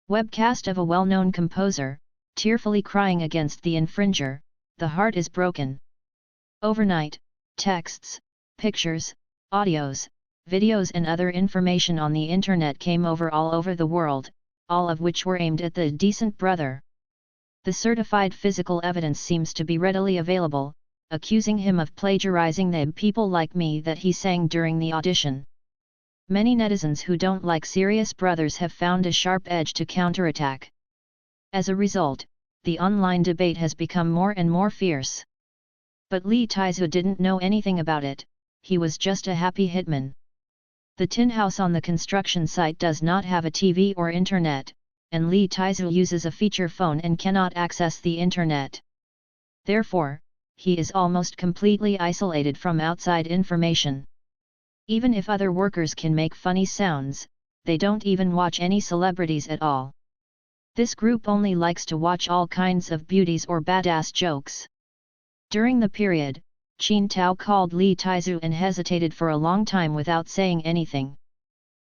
Webcast of a well-known composer, tearfully crying against the infringer, the heart is broken. Overnight, texts, pictures, audios, videos and other information on the internet came all over the world, all of which were aimed at the decent brother. The certified physical evidence seems to be readily available, accusing him of plagiarizing the People Like Me that he sang during the audition. Many netizens who don't like serious brothers have found a sharp edge to counterattack. As a result, the online debate has become more and more fierce. But Li Taizu didn't know anything about it, he was just a happy hitman. The tin house on the construction site does not have a TV or internet, and Li Taizu uses a feature phone and cannot access the internet. Therefore, he is almost completely isolated from outside information. Even if other workers can make funny sounds, they don't even watch any celebrities at all. This group only likes to watch all kinds of beauties or badass jokes. During the period, Qin Tao called Li Taizu and hesitated for a long time without saying anything.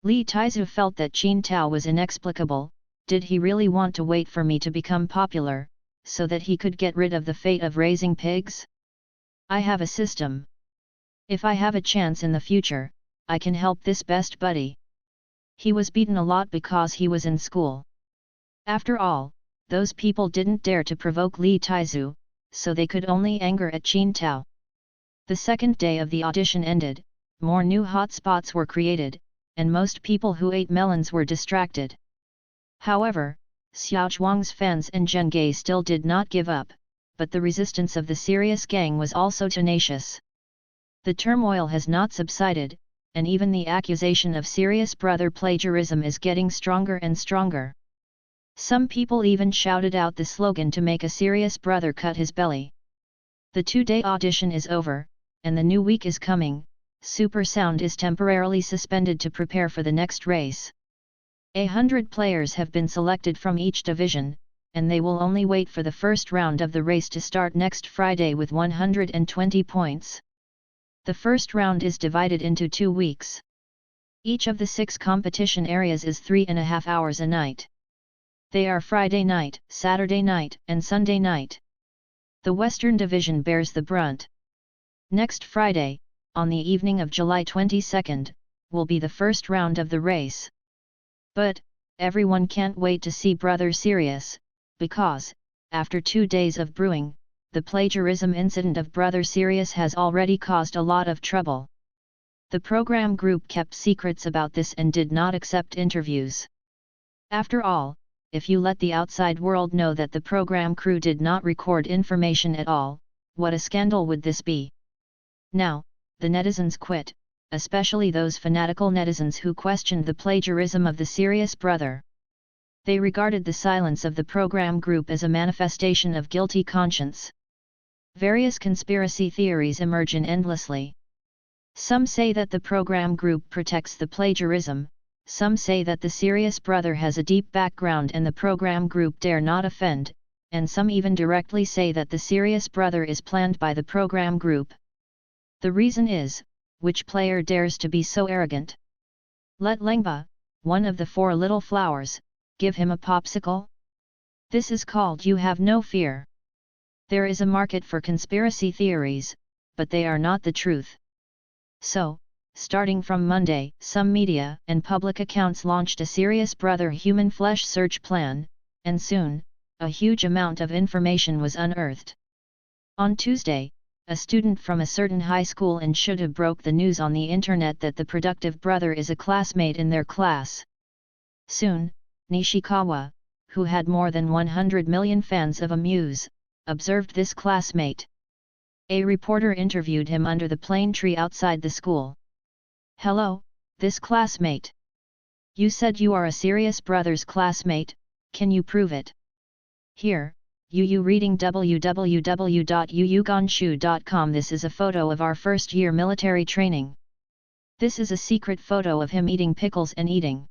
Li Taizu felt that Qin Tao was inexplicable. Did he really want to wait for me to become popular, so that he could get rid of the fate of raising pigs? I have a system. If I have a chance in the future, I can help this best buddy. He was beaten a lot because he was in school. After all, those people didn't dare to provoke Li Taizu, so they could only anger at Qin Tao. The second day of the audition ended, more new hotspots were created, and most people who ate melons were distracted. However, Xiao Zhuang's fans and Zhengay still did not give up, but the resistance of the serious gang was also tenacious. The turmoil has not subsided, and even the accusation of serious brother plagiarism is getting stronger and stronger. Some people even shouted out the slogan to make a serious brother cut his belly. The 2-day audition is over, and the new week is coming. Super Sound is temporarily suspended to prepare for the next race. 100 players have been selected from each division, and they will only wait for the first round of the race to start next Friday with 120 points. The first round is divided into 2 weeks. Each of the 6 competition areas is 3.5 hours a night. They are Friday night, Saturday night, and Sunday night. The Western Division bears the brunt. Next Friday, on the evening of July 22nd, will be the first round of the race. But, everyone can't wait to see Brother Sirius, because, after 2 days of brewing, the plagiarism incident of Brother Sirius has already caused a lot of trouble. The program group kept secrets about this and did not accept interviews. After all, if you let the outside world know that the program crew did not record information at all, what a scandal would this be? Now, the netizens quit, especially those fanatical netizens who questioned the plagiarism of the Sirius brother. They regarded the silence of the program group as a manifestation of guilty conscience. Various conspiracy theories emerge endlessly. Some say that the program group protects the plagiarism. Some say that the Sirius brother has a deep background and the program group dare not offend, and some even directly say that the Sirius brother is planned by the program group. The reason is, which player dares to be so arrogant? Let Lengba, one of the 4 little flowers, give him a popsicle? This is called you have no fear. There is a market for conspiracy theories, but they are not the truth. So, starting from Monday, some media and public accounts launched a Sirius brother human flesh search plan, and soon, a huge amount of information was unearthed. On Tuesday, a student from a certain high school in Shutta broke the news on the internet that the productive brother is a classmate in their class. Soon, Nishikawa, who had more than 100 million fans of Amuse, observed this classmate. A reporter interviewed him under the plane tree outside the school. "Hello, this classmate. You said you are a Sirius brother's classmate, can you prove it?" Here, Yu reading www.yuyugonshu.com. This is a photo of our first-year military training. This is a secret photo of him eating pickles and eating.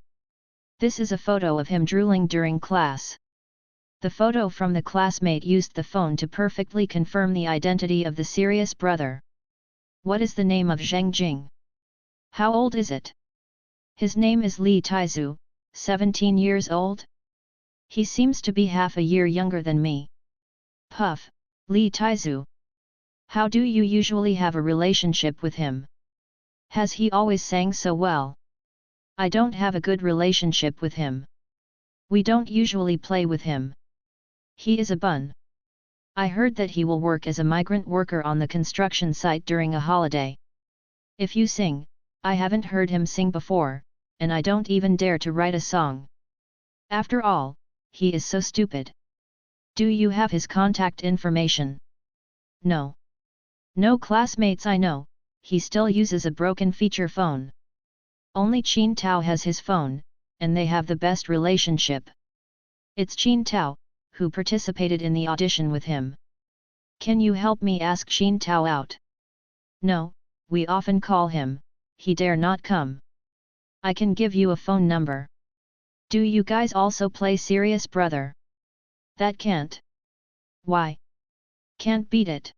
This is a photo of him drooling during class. The photo from the classmate used the phone to perfectly confirm the identity of the Sirius brother. What is the name of Zheng Jing? How old is it? His name is Li Taizu, 17 years old? He seems to be half a year younger than me. Puff, Li Taizu. How do you usually have a relationship with him? Has he always sang so well? I don't have a good relationship with him. We don't usually play with him. He is a bun. I heard that he will work as a migrant worker on the construction site during a holiday. If you sing, I haven't heard him sing before, and I don't even dare to write a song. After all, he is so stupid. Do you have his contact information? No. No classmates I know, he still uses a broken feature phone. Only Qin Tao has his phone, and they have the best relationship. It's Qin Tao, who participated in the audition with him. Can you help me ask Qin Tao out? No, we often call him, he dare not come. I can give you a phone number. Do you guys also play Sirius brother? That can't. Why? Can't beat it.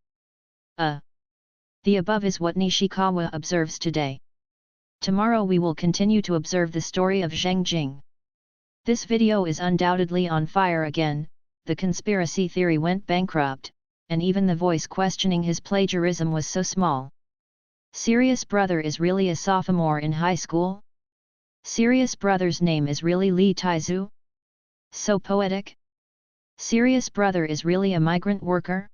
The above is what Nishikawa observes today. Tomorrow we will continue to observe the story of Zheng Jing. This video is undoubtedly on fire again, the conspiracy theory went bankrupt, and even the voice questioning his plagiarism was so small. Sirius brother is really a sophomore in high school? Sirius brother's name is really Li Taizu? So poetic? Sirius brother is really a migrant worker?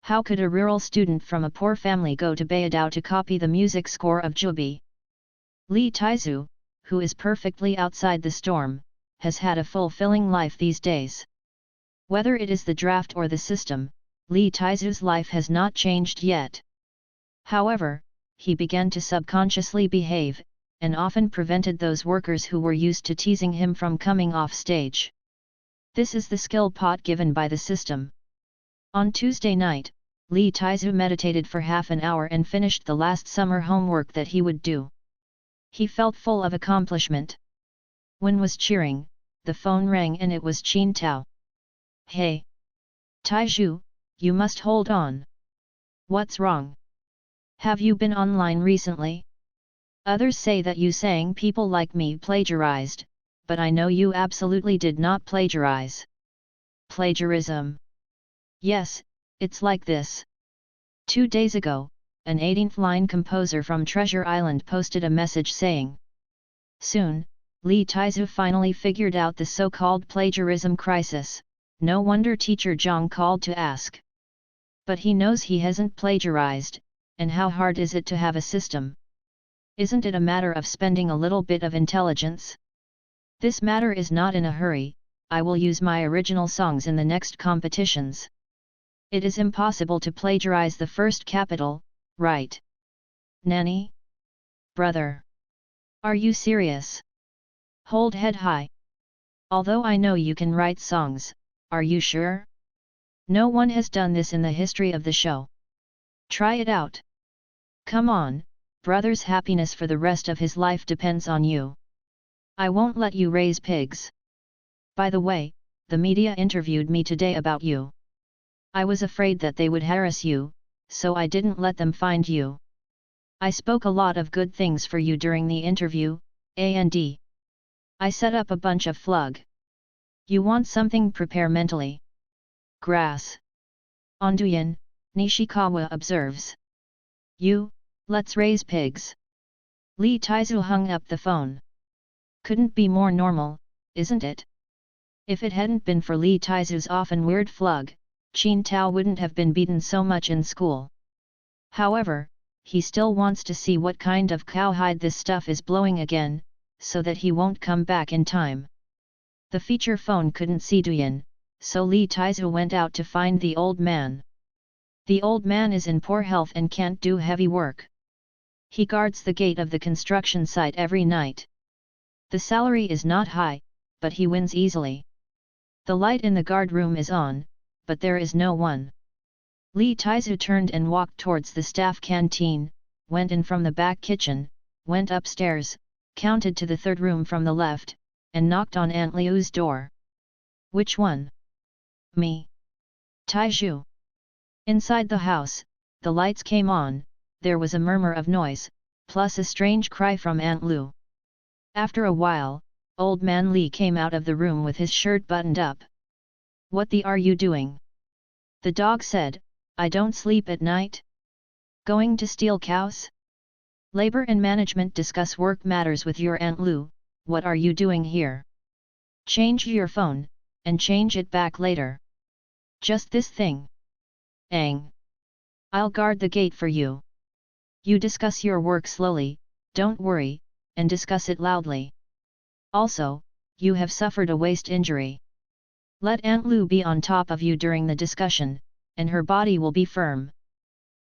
How could a rural student from a poor family go to Beidou to copy the music score of Jubi? Li Taizu, who is perfectly outside the storm, has had a fulfilling life these days. Whether it is the draft or the system, Li Taizu's life has not changed yet. However, he began to subconsciously behave, and often prevented those workers who were used to teasing him from coming off stage. This is the skill pot given by the system. On Tuesday night, Lee Taizu meditated for half an hour and finished the last summer homework that he would do. He felt full of accomplishment. When was cheering, the phone rang and it was Qin Tao. Hey! Taizhu, you must hold on. What's wrong? Have you been online recently? Others say that you saying people like me plagiarized, but I know you absolutely did not plagiarize. Plagiarism. Yes, it's like this. 2 days ago, an 18th line composer from Treasure Island posted a message saying, "Soon, Lee Taizu finally figured out the so-called plagiarism crisis, no wonder teacher Zhang called to ask. But he knows he hasn't plagiarized, and how hard is it to have a system? Isn't it a matter of spending a little bit of intelligence? This matter is not in a hurry, I will use my original songs in the next competitions. It is impossible to plagiarize the first capital, right? Nanny? Brother? Are you serious? Hold head high. Although I know you can write songs, are you sure? No one has done this in the history of the show. Try it out. Come on, brother's happiness for the rest of his life depends on you. I won't let you raise pigs. By the way, the media interviewed me today about you. I was afraid that they would harass you, so I didn't let them find you. I spoke a lot of good things for you during the interview, and I set up a bunch of flug. You want something, prepare mentally. Grass. Onduyan, Nishikawa observes. Let's raise pigs. Lee Taizu hung up the phone. Couldn't be more normal, isn't it? If it hadn't been for Lee Taizu's often weird flug, Qin Tao wouldn't have been beaten so much in school. However, he still wants to see what kind of cowhide this stuff is blowing again, so that he won't come back in time. The feature phone couldn't see Duyan, so Lee Taizu went out to find the old man. The old man is in poor health and can't do heavy work. He guards the gate of the construction site every night. The salary is not high, but he wins easily. The light in the guard room is on, but there is no one. Lee Taizu turned and walked towards the staff canteen, went in from the back kitchen, went upstairs, counted to the third room from the left, and knocked on Aunt Liu's door. Which one? Me. Taizhu. Inside the house, the lights came on, there was a murmur of noise, plus a strange cry from Aunt Liu. After a while, old man Li came out of the room with his shirt buttoned up. What the are you doing? The dog said, I don't sleep at night. Going to steal cows? Labor and management discuss work matters with your Aunt Liu, what are you doing here? Change your phone, and change it back later. Just this thing. Ang. I'll guard the gate for you. You discuss your work slowly, don't worry, and discuss it loudly. Also, you have suffered a waist injury. Let Aunt Liu be on top of you during the discussion, and her body will be firm.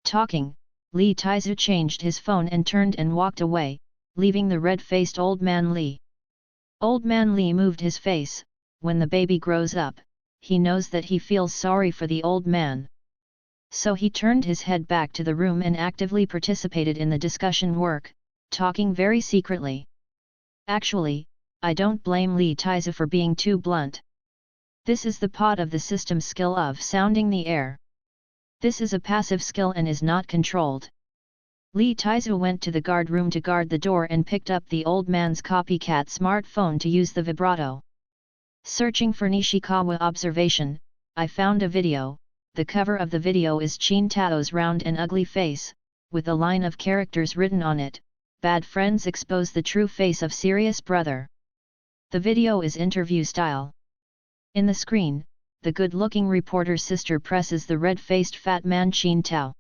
Talking, Lee Taizu changed his phone and turned and walked away, leaving the red-faced old man Li. Old man Li moved his face. When the baby grows up, he knows that he feels sorry for the old man. So he turned his head back to the room and actively participated in the discussion work, talking very secretly. Actually, I don't blame Lee Taizu for being too blunt. This is the pot of the system skill of sounding the air. This is a passive skill and is not controlled. Lee Taizu went to the guard room to guard the door and picked up the old man's copycat smartphone to use the vibrato. Searching for Nishikawa observation, I found a video. The cover of the video is Qin Tao's round and ugly face, with a line of characters written on it, bad friends expose the true face of serious brother. The video is interview style. In the screen, the good-looking reporter's sister presses the red-faced fat man Qin Tao.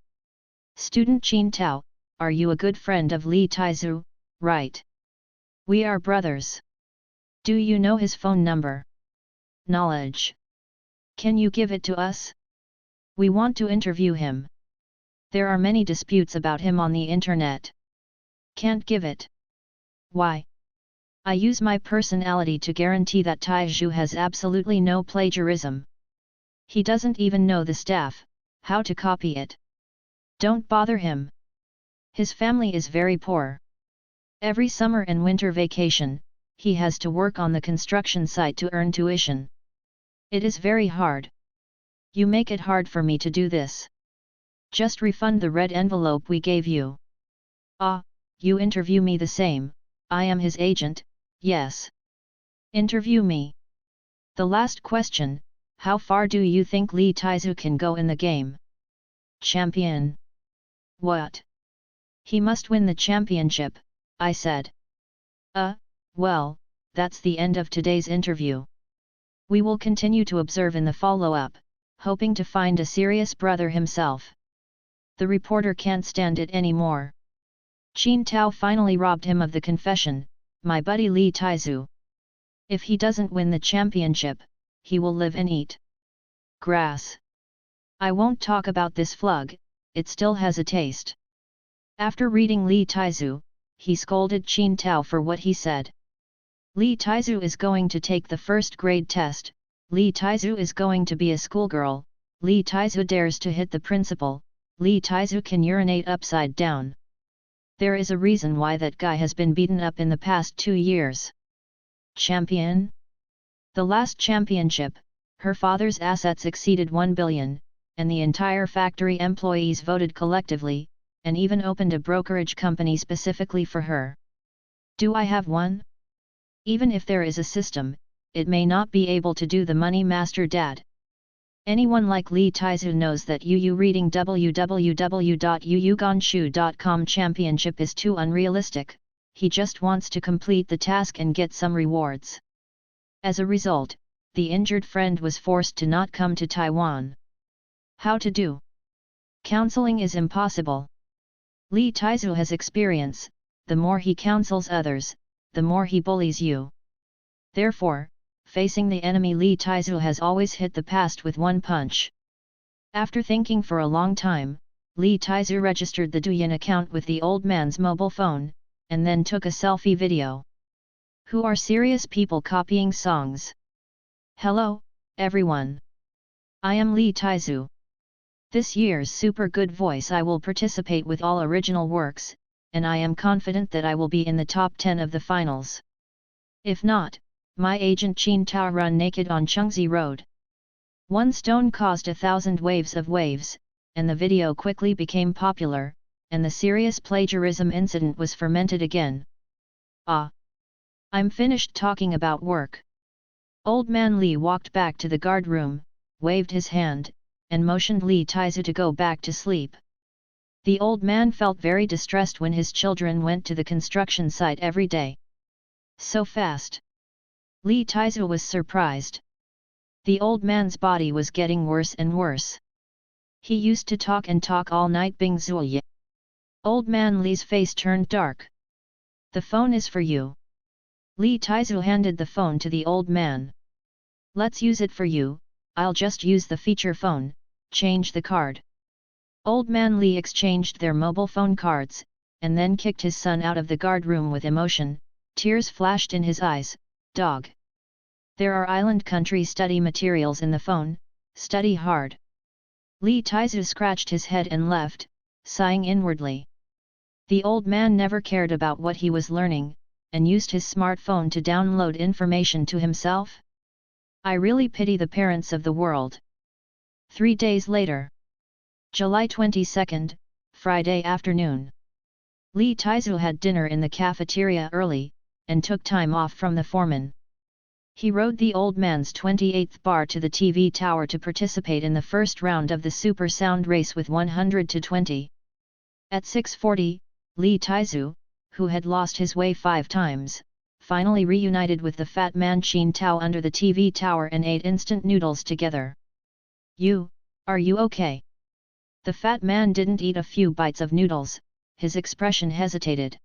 Student Qin Tao, are you a good friend of Lee Taizu, right? We are brothers. Do you know his phone number? Knowledge. Can you give it to us? We want to interview him. There are many disputes about him on the internet. Can't give it. Why? I use my personality to guarantee that Taizhu has absolutely no plagiarism. He doesn't even know the staff, how to copy it. Don't bother him. His family is very poor. Every summer and winter vacation, he has to work on the construction site to earn tuition. It is very hard. You make it hard for me to do this. Just refund the red envelope we gave you. Ah, you interview me the same, I am his agent, yes. Interview me. The last question, how far do you think Li Taizu can go in the game? Champion. What? He must win the championship, I said. Well, that's the end of today's interview. We will continue to observe in the follow-up, hoping to find a serious brother himself. The reporter can't stand it anymore. Qin Tao finally robbed him of the confession, my buddy Li Taizu. If he doesn't win the championship, he will live and eat grass. I won't talk about this flug, it still has a taste. After reading Li Taizu, he scolded Qin Tao for what he said. Li Taizu is going to take the first grade test, Li Taizu is going to be a schoolgirl, Li Taizu dares to hit the principal, Li Taizu can urinate upside down. There is a reason why that guy has been beaten up in the past 2 years. Champion? The last championship, her father's assets exceeded 1 billion, and the entire factory employees voted collectively, and even opened a brokerage company specifically for her. Do I have one? Even if there is a system, it may not be able to do the money master dad. Anyone like Li Taizu knows that reading www.yuyuganshu.com championship is too unrealistic, he just wants to complete the task and get some rewards. As a result, the injured friend was forced to not come to Taiwan. How to do? Counseling is impossible. Li Taizu has experience, the more he counsels others, the more he bullies you. Therefore, facing the enemy Li Taizu has always hit the past with one punch. After thinking for a long time, Li Taizu registered the Douyin account with the old man's mobile phone, and then took a selfie video. Who are serious people copying songs? Hello, everyone. I am Li Taizu. This year's Super Good Voice I will participate with all original works, and I am confident that I will be in the top 10 of the finals. If not, my agent Qin Tao run naked on Chengzi Road. One stone caused 1,000 waves of waves, and the video quickly became popular, and the serious plagiarism incident was fermented again. Ah! I'm finished talking about work. Old man Li walked back to the guard room, waved his hand, and motioned Li Taizu to go back to sleep. The old man felt very distressed when his children went to the construction site every day. So fast. Li Taizu was surprised. The old man's body was getting worse and worse. He used to talk and talk all night Bing Zuoye. Old man Li's face turned dark. The phone is for you. Li Taizu handed the phone to the old man. Let's use it for you, I'll just use the feature phone, change the card. Old man Li exchanged their mobile phone cards, and then kicked his son out of the guard room with emotion, tears flashed in his eyes, dog. There are island country study materials in the phone, study hard. Li Taizu scratched his head and left, sighing inwardly. The old man never cared about what he was learning, and used his smartphone to download information to himself. I really pity the parents of the world. 3 days later. July 22nd, Friday afternoon. Li Taizu had dinner in the cafeteria early, and took time off from the foreman. He rode the old man's 28th bar to the TV tower to participate in the first round of the super sound race with 100 to 20. At 6:40, Li Taizu, who had lost his way 5 times, finally reunited with the fat man Qin Tao under the TV tower and ate instant noodles together. Are you okay? The fat man didn't eat a few bites of noodles, his expression hesitated.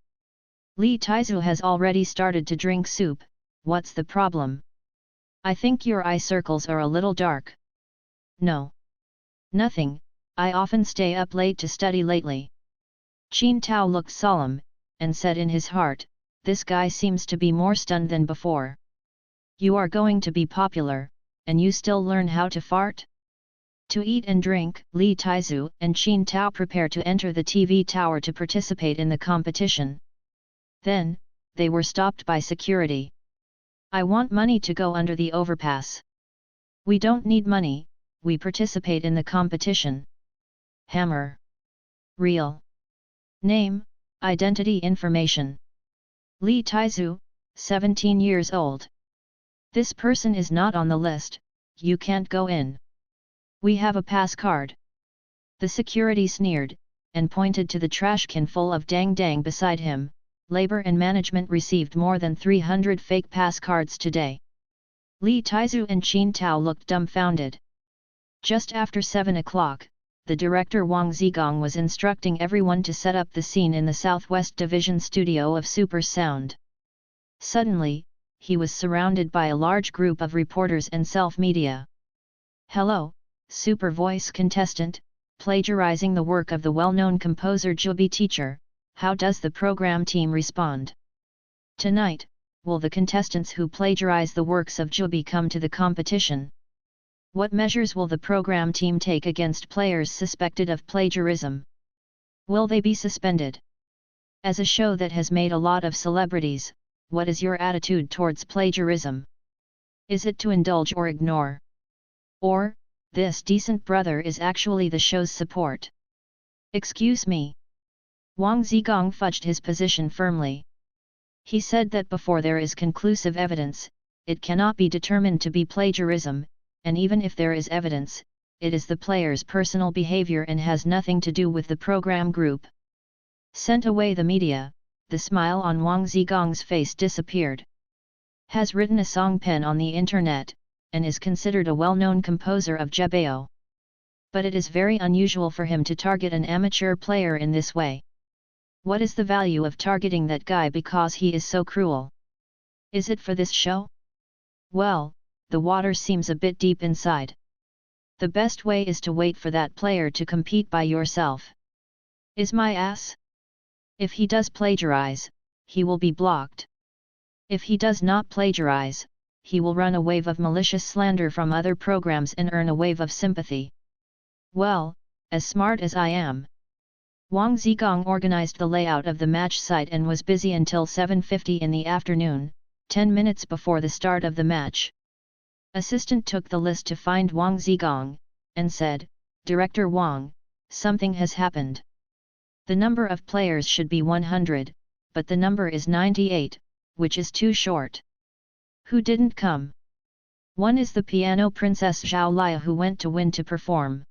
Li Taizu has already started to drink soup, what's the problem? I think your eye circles are a little dark. No. Nothing, I often stay up late to study lately. Qin Tao looked solemn, and said in his heart, this guy seems to be more stunned than before. You are going to be popular, and you still learn how to fart? To eat and drink, Li Taizu and Qin Tao prepare to enter the TV tower to participate in the competition. Then, they were stopped by security. I want money to go under the overpass. We don't need money, we participate in the competition. Hammer. Real name, identity information. Li Taizu, 17 years old. This person is not on the list, you can't go in. We have a pass card. The security sneered, and pointed to the trash can full of dang dang beside him. Labor and management received more than 300 fake pass cards today. Li Taizu and Qin Tao looked dumbfounded. Just after 7 o'clock, the director Wang Zigong was instructing everyone to set up the scene in the Southwest Division studio of Super Sound. Suddenly, he was surrounded by a large group of reporters and self-media. Hello, Super Voice contestant, plagiarizing the work of the well-known composer Jubi teacher, how does the program team respond? Tonight, will the contestants who plagiarize the works of Jubi come to the competition? What measures will the program team take against players suspected of plagiarism? Will they be suspended? As a show that has made a lot of celebrities, what is your attitude towards plagiarism? Is it to indulge or ignore? Or, this decent brother is actually the show's support? Excuse me. Wang Zigong fudged his position firmly. He said that before there is conclusive evidence, it cannot be determined to be plagiarism, and even if there is evidence, it is the player's personal behavior and has nothing to do with the program group. Sent away the media, the smile on Wang Zigong's face disappeared. Has written a song pen on the internet, and is considered a well-known composer of jebao. But it is very unusual for him to target an amateur player in this way. What is the value of targeting that guy because he is so cruel? Is it for this show? Well, the water seems a bit deep inside. The best way is to wait for that player to compete by yourself. Is my ass? If he does plagiarize, he will be blocked. If he does not plagiarize, he will run a wave of malicious slander from other programs and earn a wave of sympathy. Well, as smart as I am. Wang Zigong organized the layout of the match site and was busy until 7:50 in the afternoon, 10 minutes before the start of the match. Assistant took the list to find Wang Zigong, and said, Director Wang, something has happened. The number of players should be 100, but the number is 98, which is too short. Who didn't come? One is the piano princess Zhao Lia who went to win to perform.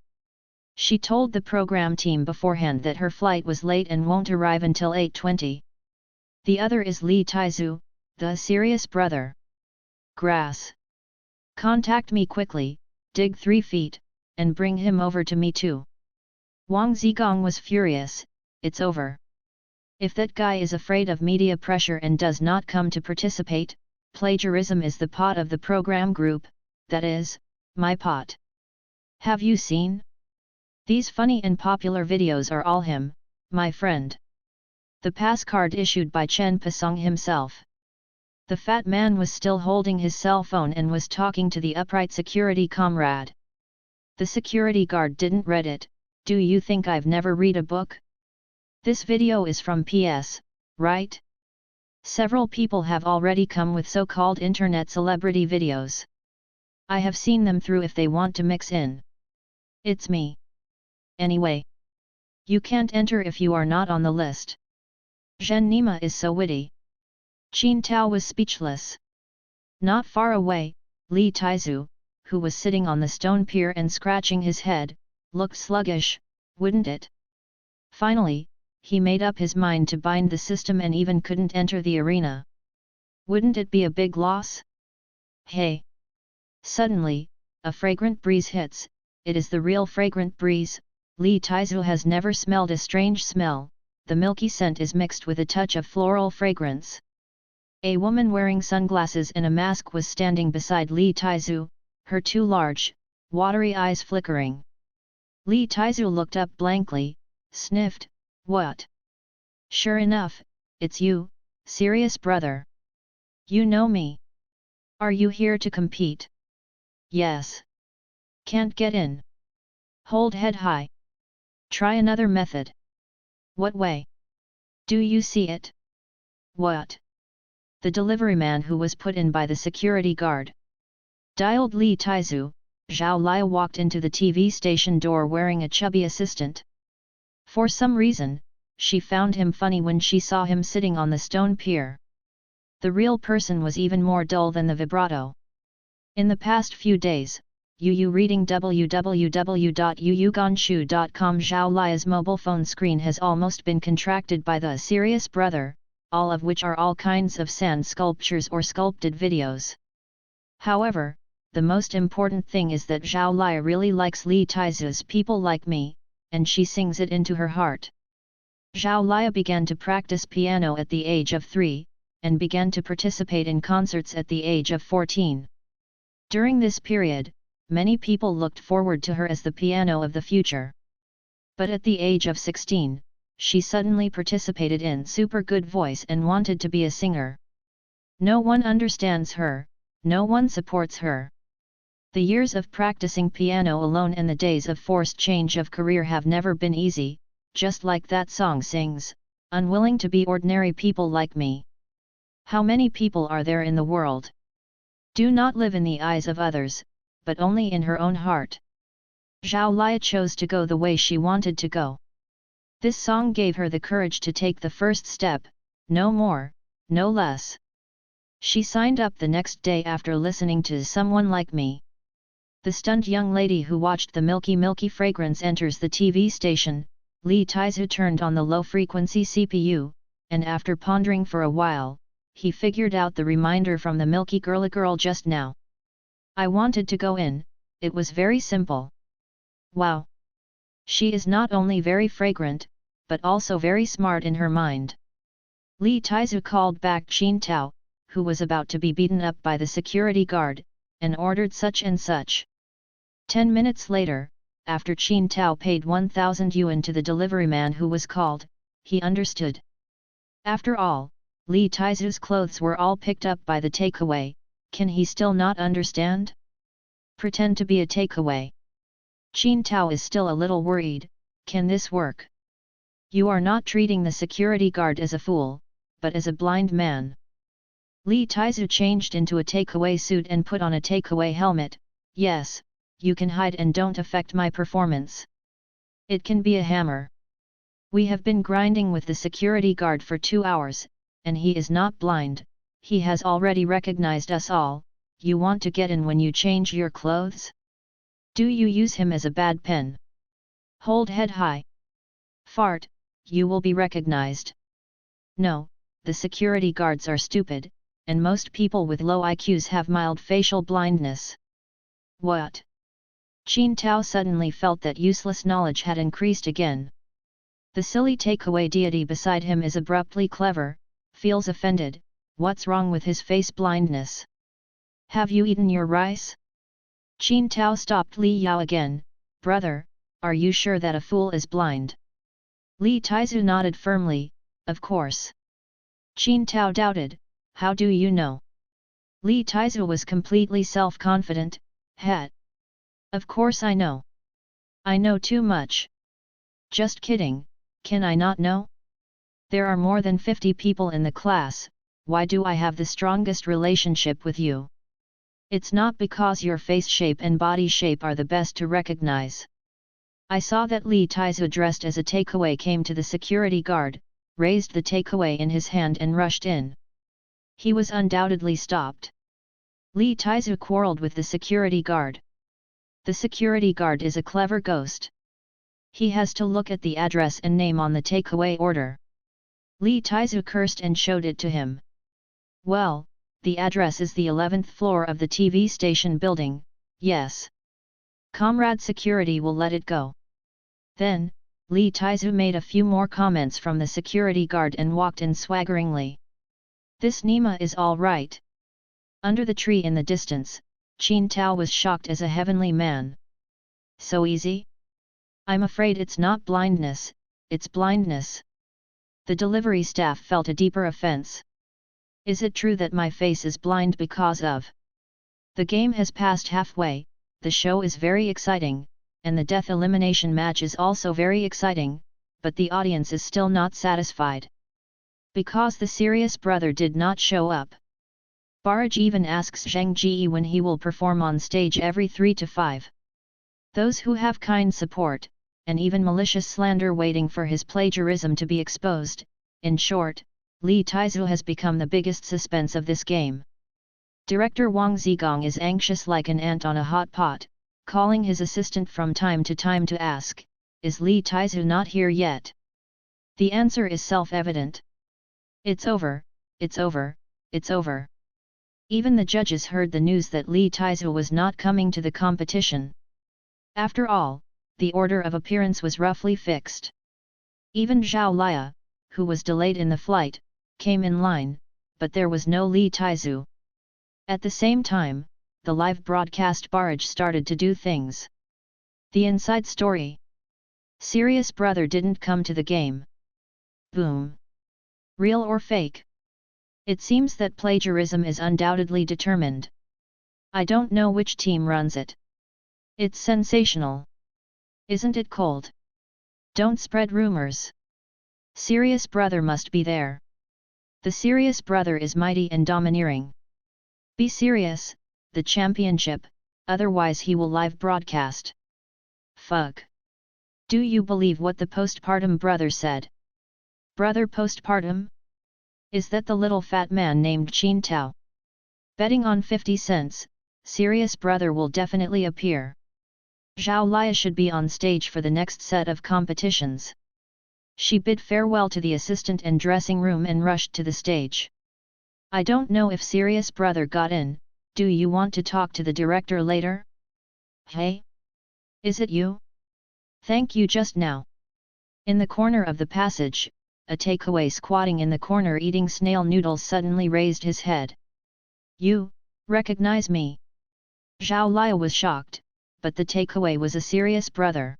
She told the program team beforehand that her flight was late and won't arrive until 8:20. The other is Li Taizu, the serious brother. Grass. Contact me quickly, dig 3 feet, and bring him over to me too. Wang Zigong was furious, it's over. If that guy is afraid of media pressure and does not come to participate, plagiarism is the pot of the program group, that is, my pot. Have you seen? These funny and popular videos are all him, my friend. The pass card issued by Chen Pasong himself. The fat man was still holding his cell phone and was talking to the upright security comrade. The security guard didn't read it. Do you think I've never read a book? This video is from PS, right? Several people have already come with so-called internet celebrity videos. I have seen them through if they want to mix in. It's me. Anyway. You can't enter if you are not on the list. Zhen Nima is so witty. Qin Tao was speechless. Not far away, Li Taizu, who was sitting on the stone pier and scratching his head, looked sluggish, wouldn't it? Finally, he made up his mind to bind the system and even couldn't enter the arena. Wouldn't it be a big loss? Hey! Suddenly, a fragrant breeze hits. It is the real fragrant breeze. Li Taizu has never smelled a strange smell. The milky scent is mixed with a touch of floral fragrance. A woman wearing sunglasses and a mask was standing beside Li Taizu, her 2 large, watery eyes flickering. Li Taizu looked up blankly, sniffed, what? Sure enough, it's you, Serious brother? You know me. Are you here to compete? Yes. Can't get in. Hold head high. Try another method. What way? Do you see it? What? The delivery man who was put in by the security guard dialed Li Taizu. Zhao Lia walked into the TV station door wearing a chubby assistant. For some reason, she found him funny when she saw him sitting on the stone pier. The real person was even more dull than the vibrato. In the past few days, Yu reading www.yuyuganshu.com. Zhao Lia's mobile phone screen has almost been contracted by the serious brother, all of which are all kinds of sand sculptures or sculpted videos. However, the most important thing is that Zhao Lia really likes Li Taizu's People Like Me, and she sings it into her heart. Zhao Lia began to practice piano at the age of 3, and began to participate in concerts at the age of 14. During this period, many people looked forward to her as the piano of the future. But at the age of 16, she suddenly participated in Super Good Voice and wanted to be a singer. No one understands her, no one supports her. The years of practicing piano alone and the days of forced change of career have never been easy, just like that song sings, unwilling to be ordinary people like me. How many people are there in the world? Do not live in the eyes of others, but only in her own heart. Zhao Lia chose to go the way she wanted to go. This song gave her the courage to take the first step, no more, no less. She signed up the next day after listening to Someone Like Me. The stunned young lady who watched the milky fragrance enters the TV station. Li Taizu turned on the low-frequency CPU, and after pondering for a while, he figured out the reminder from the milky girl just now. I wanted to go in, it was very simple. Wow! She is not only very fragrant, but also very smart in her mind. Li Taizu called back Qin Tao, who was about to be beaten up by the security guard, and ordered such and such. 10 minutes later, after Qin Tao paid 1,000 yuan to the delivery man who was called, he understood. After all, Li Taizu's clothes were all picked up by the takeaway, can he still not understand? Pretend to be a takeaway. Qin Tao is still a little worried, can this work? You are not treating the security guard as a fool, but as a blind man. Li Taizu changed into a takeaway suit and put on a takeaway helmet. Yes, you can hide and don't affect my performance. It can be a hammer. We have been grinding with the security guard for 2 hours, and he is not blind, he has already recognized us all. You want to get in when you change your clothes? Do you use him as a bad pen? Hold head high. Fart, you will be recognized. No, the security guards are stupid, and most people with low IQs have mild facial blindness. What? Qin Tao suddenly felt that useless knowledge had increased again. The silly takeaway deity beside him is abruptly clever, feels offended, what's wrong with his face blindness? Have you eaten your rice? Qin Tao stopped Li Yao again, brother, are you sure that a fool is blind? Li Taizu nodded firmly, of course. Qin Tao doubted, how do you know? Li Taizu was completely self-confident, het. Of course I know. I know too much. Just kidding, can I not know? There are more than 50 people in the class, why do I have the strongest relationship with you? It's not because your face shape and body shape are the best to recognize. I saw that Li Taizu dressed as a takeaway came to the security guard, raised the takeaway in his hand and rushed in. He was undoubtedly stopped. Li Taizu quarreled with the security guard. The security guard is a clever ghost. He has to look at the address and name on the takeaway order. Li Taizu cursed and showed it to him. Well, the address is the 11th floor of the TV station building, yes. Comrade security will let it go. Then, Li Taizu made a few more comments from the security guard and walked in swaggeringly. This Nima is all right. Under the tree in the distance, Qin Tao was shocked as a heavenly man. So easy? I'm afraid it's not blindness, it's blindness. The delivery staff felt a deeper offense. Is it true that my face is blind because of? The game has passed halfway, the show is very exciting, and the death elimination match is also very exciting, but the audience is still not satisfied. Because the serious brother did not show up. Barrage even asks Zheng Ji when he will perform on stage every 3 to 5. Those who have kind support, and even malicious slander waiting for his plagiarism to be exposed. In short, Li Taizu has become the biggest suspense of this game. Director Wang Zigong is anxious like an ant on a hot pot, calling his assistant from time to time to ask, "Is Li Taizu not here yet?" The answer is self-evident. It's over, it's over, it's over. Even the judges heard the news that Li Taizu was not coming to the competition. After all, the order of appearance was roughly fixed. Even Zhao Liya, who was delayed in the flight, came in line, but there was no Li Taizu. At the same time, the live broadcast barrage started to do things. The inside story. Serious brother didn't come to the game. Boom. Real or fake? It seems that plagiarism is undoubtedly determined. I don't know which team runs it. It's sensational. Isn't it cold? Don't spread rumors. Serious brother must be there. The serious brother is mighty and domineering. Be serious, the championship, otherwise he will live broadcast. Fuck. Do you believe what the postpartum brother said? Brother postpartum? Is that the little fat man named Qin Tao? Betting on 50 cents, serious brother will definitely appear. Zhao Liya should be on stage for the next set of competitions. She bid farewell to the assistant and dressing room and rushed to the stage. I don't know if serious brother got in, do you want to talk to the director later? Hey? Is it you? Thank you just now. In the corner of the passage, a takeaway squatting in the corner eating snail noodles suddenly raised his head. You, recognize me? Zhao Liya was shocked, but the takeaway was a serious brother.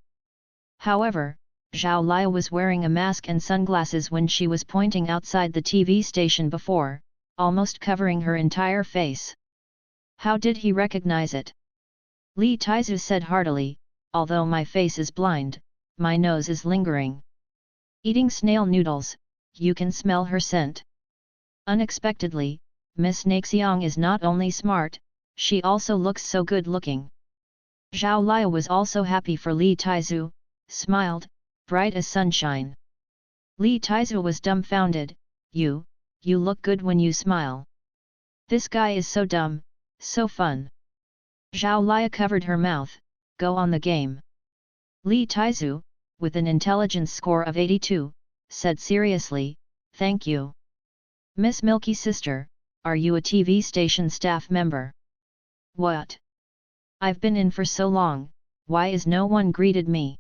However, Zhao Liya was wearing a mask and sunglasses when she was pointing outside the TV station before, almost covering her entire face. How did he recognize it? Li Taizu said heartily, although my face is blind, my nose is lingering. Eating snail noodles, you can smell her scent. Unexpectedly, Miss Naxiang is not only smart, she also looks so good looking. Zhao Liya was also happy for Li Taizu, smiled, bright as sunshine. Li Taizu was dumbfounded, you look good when you smile. This guy is so dumb, so fun. Zhao Liya covered her mouth, go on the game. Li Taizu, with an intelligence score of 82, said seriously, thank you. Miss Milky Sister, are you a TV station staff member? What? I've been in for so long, why is no one greeted me?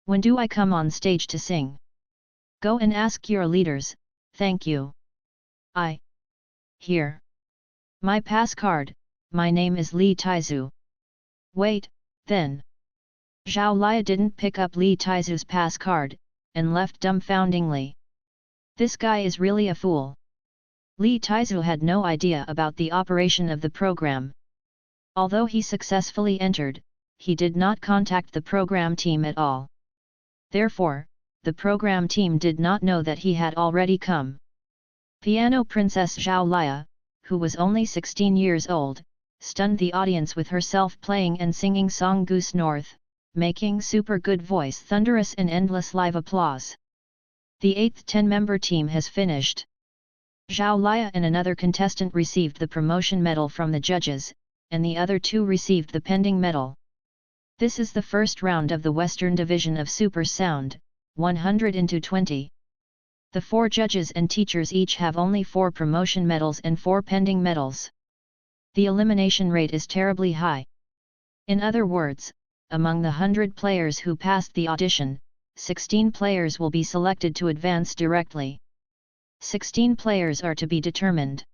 When do I come on stage to sing? Go and ask your leaders, thank you. Here. My pass card, my name is Li Taizu. Wait, then. Zhao Liya didn't pick up Li Taizu's pass card, and left dumbfoundingly. This guy is really a fool. Li Taizu had no idea about the operation of the program. Although he successfully entered, he did not contact the program team at all. Therefore, the program team did not know that he had already come. Piano Princess Zhao Liya, who was only 16 years old, stunned the audience with herself playing and singing Song Goose North, making super good voice thunderous and endless live applause. The 8th 10-member team has finished. Zhao Liya and another contestant received the promotion medal from the judges, and the other two received the pending medal. This is the first round of the Western Division of Super Sound, 100-20. The 4 judges and teachers each have only 4 promotion medals and 4 pending medals. The elimination rate is terribly high. In other words, among the 100 players who passed the audition, 16 players will be selected to advance directly. 16 players are to be determined.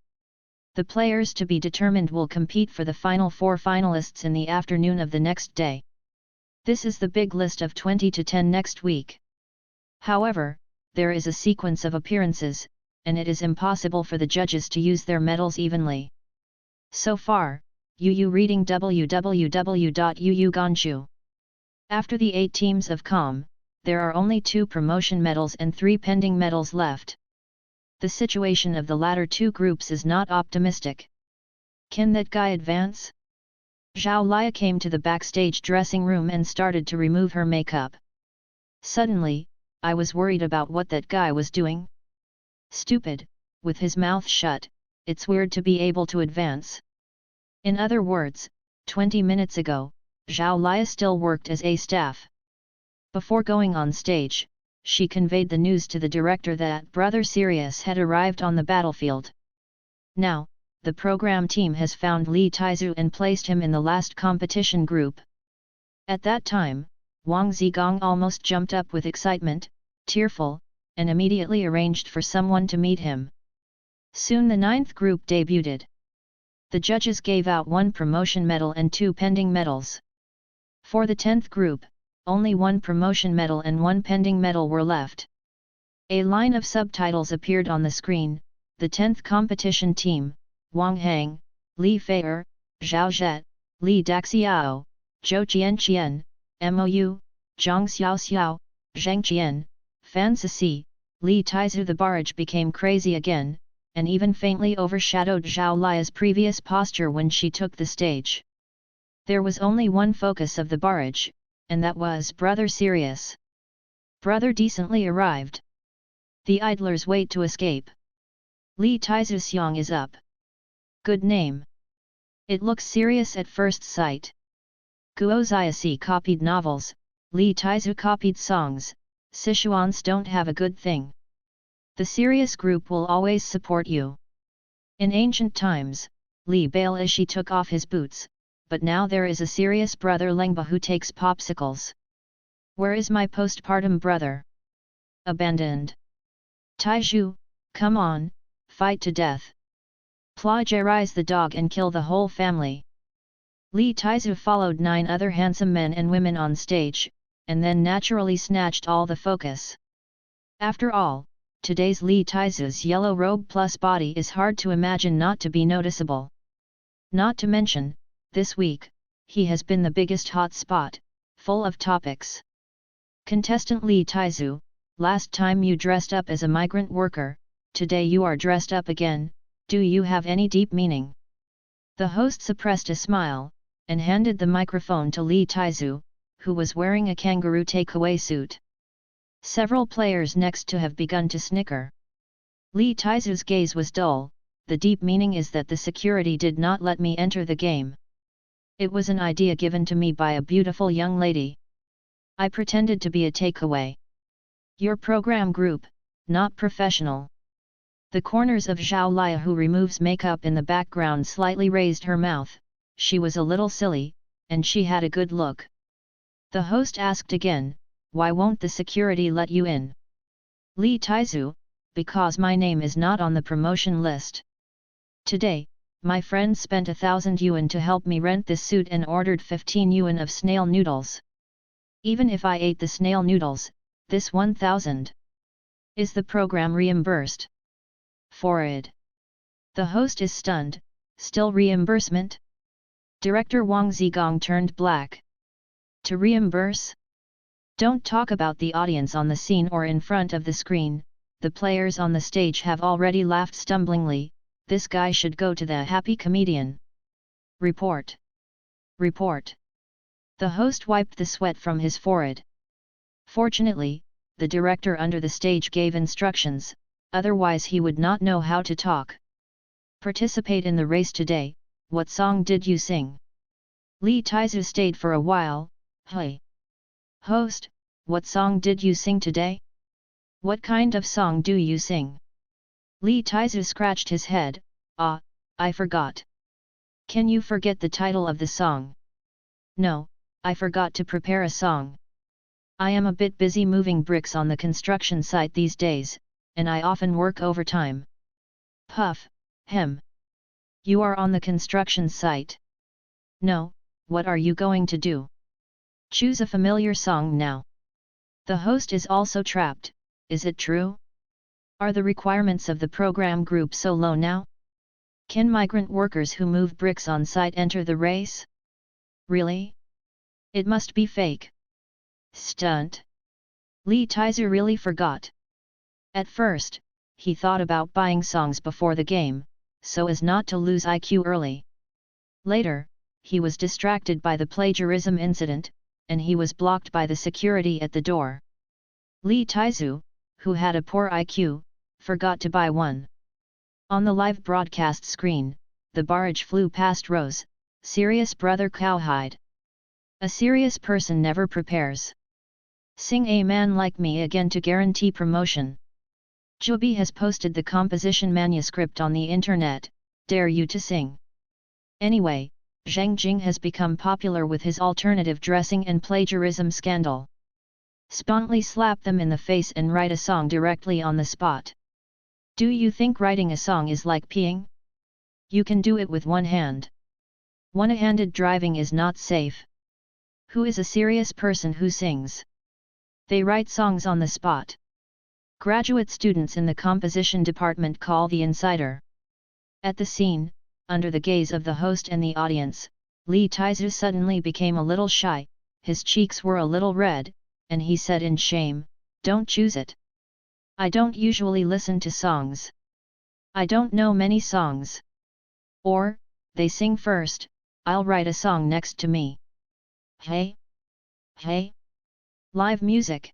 The players to be determined will compete for the final 4 finalists in the afternoon of the next day. This is the big list of 20 to 10 next week. However, there is a sequence of appearances, and it is impossible for the judges to use their medals evenly. So far, UU reading www.UU After the 8 teams of COM, there are only 2 promotion medals and 3 pending medals left. The situation of the latter 2 groups is not optimistic. Can that guy advance? Zhao Lia came to the backstage dressing room and started to remove her makeup. Suddenly, I was worried about what that guy was doing. Stupid, with his mouth shut, it's weird to be able to advance. In other words, 20 minutes ago, Zhao Lia still worked as a staff. Before going on stage, she conveyed the news to the director that Brother Sirius had arrived on the battlefield. Now, the program team has found Li Taizu and placed him in the last competition group. At that time, Wang Zigong almost jumped up with excitement, tearful, and immediately arranged for someone to meet him. Soon the 9th group debuted. The judges gave out 1 promotion medal and 2 pending medals. For the 10th group, only 1 promotion medal and 1 pending medal were left. A line of subtitles appeared on the screen. The 10th competition team, Wang Hang, Li Fei'er, Zhao Zhet, Li Daxiao, Zhou Qianqian, Mou, Zhang Xiaoxiao, Zhang Qian, Fan Sisi, Li Taizu. The barrage became crazy again, and even faintly overshadowed Zhao Lia's previous posture when she took the stage. There was only one focus of the barrage, and that was Brother Sirius. Brother decently arrived. The idlers wait to escape. Li Taizu Xiang is up. Good name. It looks serious at first sight. Guo Ziasi copied novels, Li Taizu copied songs, Sichuans don't have a good thing. The serious group will always support you. In ancient times, Li Bailishi took off his boots, but now there is a serious brother Lengba who takes popsicles. Where is my postpartum brother? Abandoned. Taizhu, come on, fight to death. Plagiarize the dog and kill the whole family. Li Taizu followed 9 other handsome men and women on stage, and then naturally snatched all the focus. After all, today's Li Taizu's yellow robe plus body is hard to imagine not to be noticeable. Not to mention, this week, he has been the biggest hot spot, full of topics. Contestant Li Taizu, last time you dressed up as a migrant worker, today you are dressed up again, do you have any deep meaning? The host suppressed a smile, and handed the microphone to Li Taizu, who was wearing a kangaroo takeaway suit. Several players next to have begun to snicker. Li Taizu's gaze was dull. The deep meaning is that the security did not let me enter the game. It was an idea given to me by a beautiful young lady. I pretended to be a takeaway. Your program group, not professional. The corners of Zhao Lia, who removes makeup in the background, slightly raised her mouth. She was a little silly, and she had a good look. The host asked again, why won't the security let you in? Li Taizu, because my name is not on the promotion list. Today, my friend spent 1,000 yuan to help me rent this suit and ordered 15 yuan of snail noodles. Even if I ate the snail noodles, this 1,000. Is the program reimbursed? Forward. The host is stunned. Still reimbursement? Director Wang Zigong turned black. To reimburse? Don't talk about the audience on the scene or in front of the screen. The players on the stage have already laughed stumblingly. This guy should go to the happy comedian. Report. Report. The host wiped the sweat from his forehead. Fortunately, the director under the stage gave instructions, otherwise he would not know how to talk. Participate in the race today. What song did you sing? Li Taizu stayed for a while. Hey. Host, what song did you sing today? What kind of song do you sing? Li Taizu scratched his head. Ah, I forgot. Can you forget the title of the song? No, I forgot to prepare a song. I am a bit busy moving bricks on the construction site these days, and I often work overtime. Puff, hem. You are on the construction site? No, what are you going to do? Choose a familiar song now. The host is also trapped, is it true? Are the requirements of the program group so low now? Can migrant workers who move bricks on site enter the race? Really? It must be fake. Stunt. Lee Taizu really forgot. At first, he thought about buying songs before the game, so as not to lose IQ early. Later, he was distracted by the plagiarism incident, and he was blocked by the security at the door. Lee Taizu, who had a poor IQ, forgot to buy one. On the live broadcast screen, the barrage flew past Rose, serious brother Cowhide. A serious person never prepares. Sing a man like me again to guarantee promotion. Jubi has posted the composition manuscript on the internet, dare you to sing. Anyway, Zhang Jing has become popular with his alternative dressing and plagiarism scandal. Spontly slap them in the face and write a song directly on the spot. Do you think writing a song is like peeing? You can do it with one hand. One-handed driving is not safe. Who is a serious person who sings? They write songs on the spot. Graduate students in the composition department call the insider. At the scene, under the gaze of the host and the audience, Lee Taizu suddenly became a little shy, his cheeks were a little red, and he said in shame, "Don't choose it. I don't usually listen to songs. I don't know many songs. Or, they sing first, I'll write a song next to me." Hey? Hey? Live music.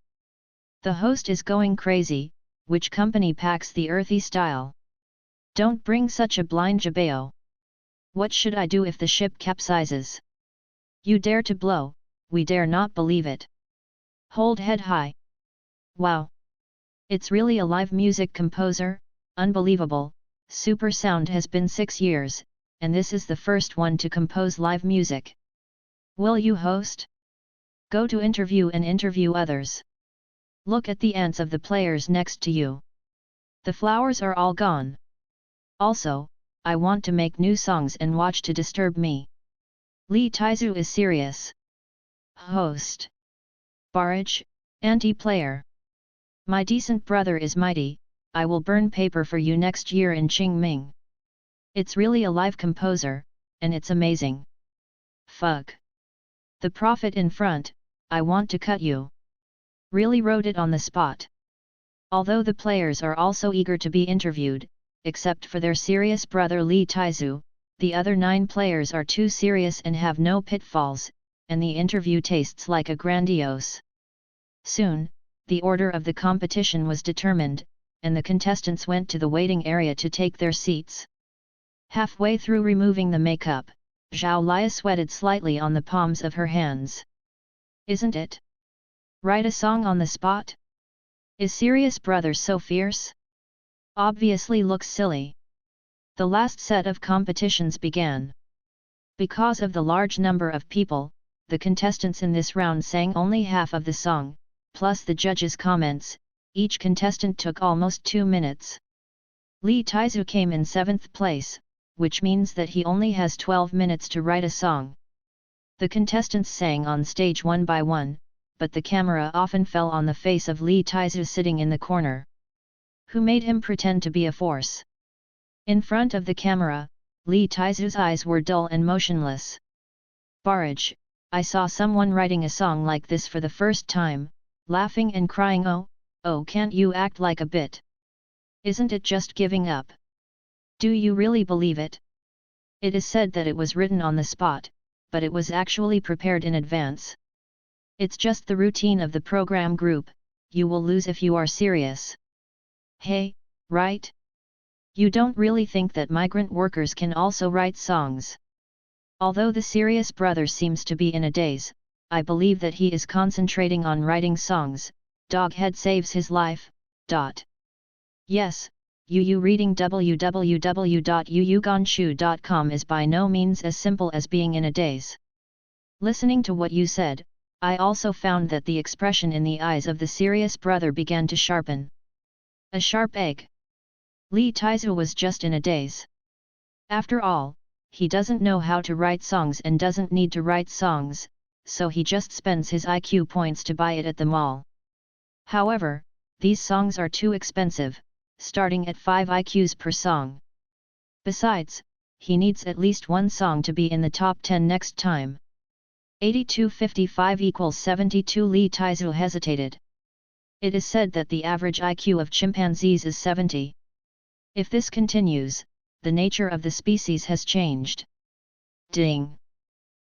The host is going crazy, which company packs the earthy style? Don't bring such a blind jabeo. What should I do if the ship capsizes? You dare to blow, we dare not believe it. Hold head high. Wow! It's really a live music composer, unbelievable. Super Sound has been 6 years, and this is the first one to compose live music. Will you host? Go to interview and interview others. Look at the ants of the players next to you. The flowers are all gone. Also, I want to make new songs and watch to disturb me. Lee Taizu is serious. Host. Barrage, anti-player. My decent brother is mighty, I will burn paper for you next year in Qingming. It's really a live composer, and it's amazing. Fuck. The prophet in front, I want to cut you. Really wrote it on the spot. Although the players are also eager to be interviewed, except for their serious brother Lee Taizu, the other 9 players are too serious and have no pitfalls, and the interview tastes like a grandiose. Soon, the order of the competition was determined, and the contestants went to the waiting area to take their seats. Halfway through removing the makeup, Zhao Lia sweated slightly on the palms of her hands. Isn't it? Write a song on the spot? Is serious brother so fierce? Obviously looks silly. The last set of competitions began. Because of the large number of people, the contestants in this round sang only half of the song, plus the judges' comments. Each contestant took almost 2 minutes. Lee Taizu came in 7th place, which means that he only has 12 minutes to write a song. The contestants sang on stage one by one, but the camera often fell on the face of Lee Taizu sitting in the corner. Who made him pretend to be a force? In front of the camera, Lee Taizu's eyes were dull and motionless. Barrage, I saw someone writing a song like this for the first time, laughing and crying, oh can't you act like a bit? Isn't it just giving up? Do you really believe it? It is said that it was written on the spot, but it was actually prepared in advance. It's just the routine of the program group, you will lose if you are serious. Hey, right? You don't really think that migrant workers can also write songs? Although the serious brother seems to be in a daze, I believe that he is concentrating on writing songs. Doghead saves his life. Yes, reading www.yuyuganshu.com is by no means as simple as being in a daze. Listening to what you said, I also found that the expression in the eyes of the serious brother began to sharpen. A sharp egg. Lee Taizu was just in a daze. After all, he doesn't know how to write songs and doesn't need to write songs, so he just spends his IQ points to buy it at the mall. However, these songs are too expensive, starting at 5 IQs per song. Besides, he needs at least one song to be in the top 10 next time. 8255 equals 72. Lee Taizu hesitated. It is said that the average IQ of chimpanzees is 70. If this continues, the nature of the species has changed. Ding!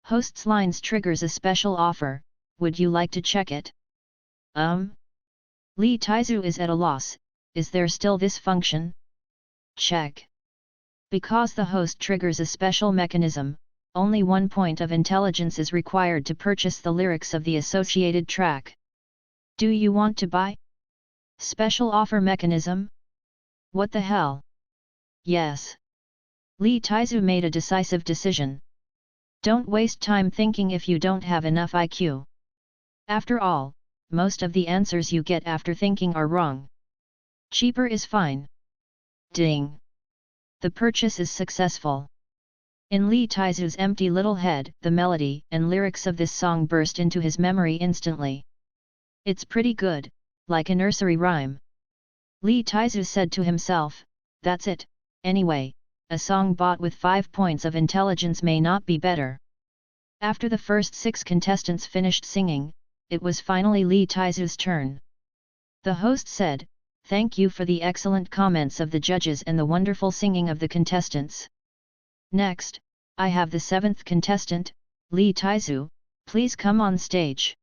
Host's lines triggers a special offer, would you like to check it? Lee Taizu is at a loss, is there still this function? Check. Because the host triggers a special mechanism, only 1 point of intelligence is required to purchase the lyrics of the associated track. Do you want to buy? Special offer mechanism? What the hell? Yes. Lee Taizu made a decisive decision. Don't waste time thinking if you don't have enough IQ. After all, most of the answers you get after thinking are wrong. Cheaper is fine. Ding! The purchase is successful. In Lee Taizu's empty little head, the melody and lyrics of this song burst into his memory instantly. It's pretty good, like a nursery rhyme. Lee Taizu said to himself, that's it, anyway, a song bought with 5 points of intelligence may not be better. After the first 6 contestants finished singing, it was finally Lee Taizu's turn. The host said, thank you for the excellent comments of the judges and the wonderful singing of the contestants. Next, I have the 7th contestant, Lee Taizu, please come on stage.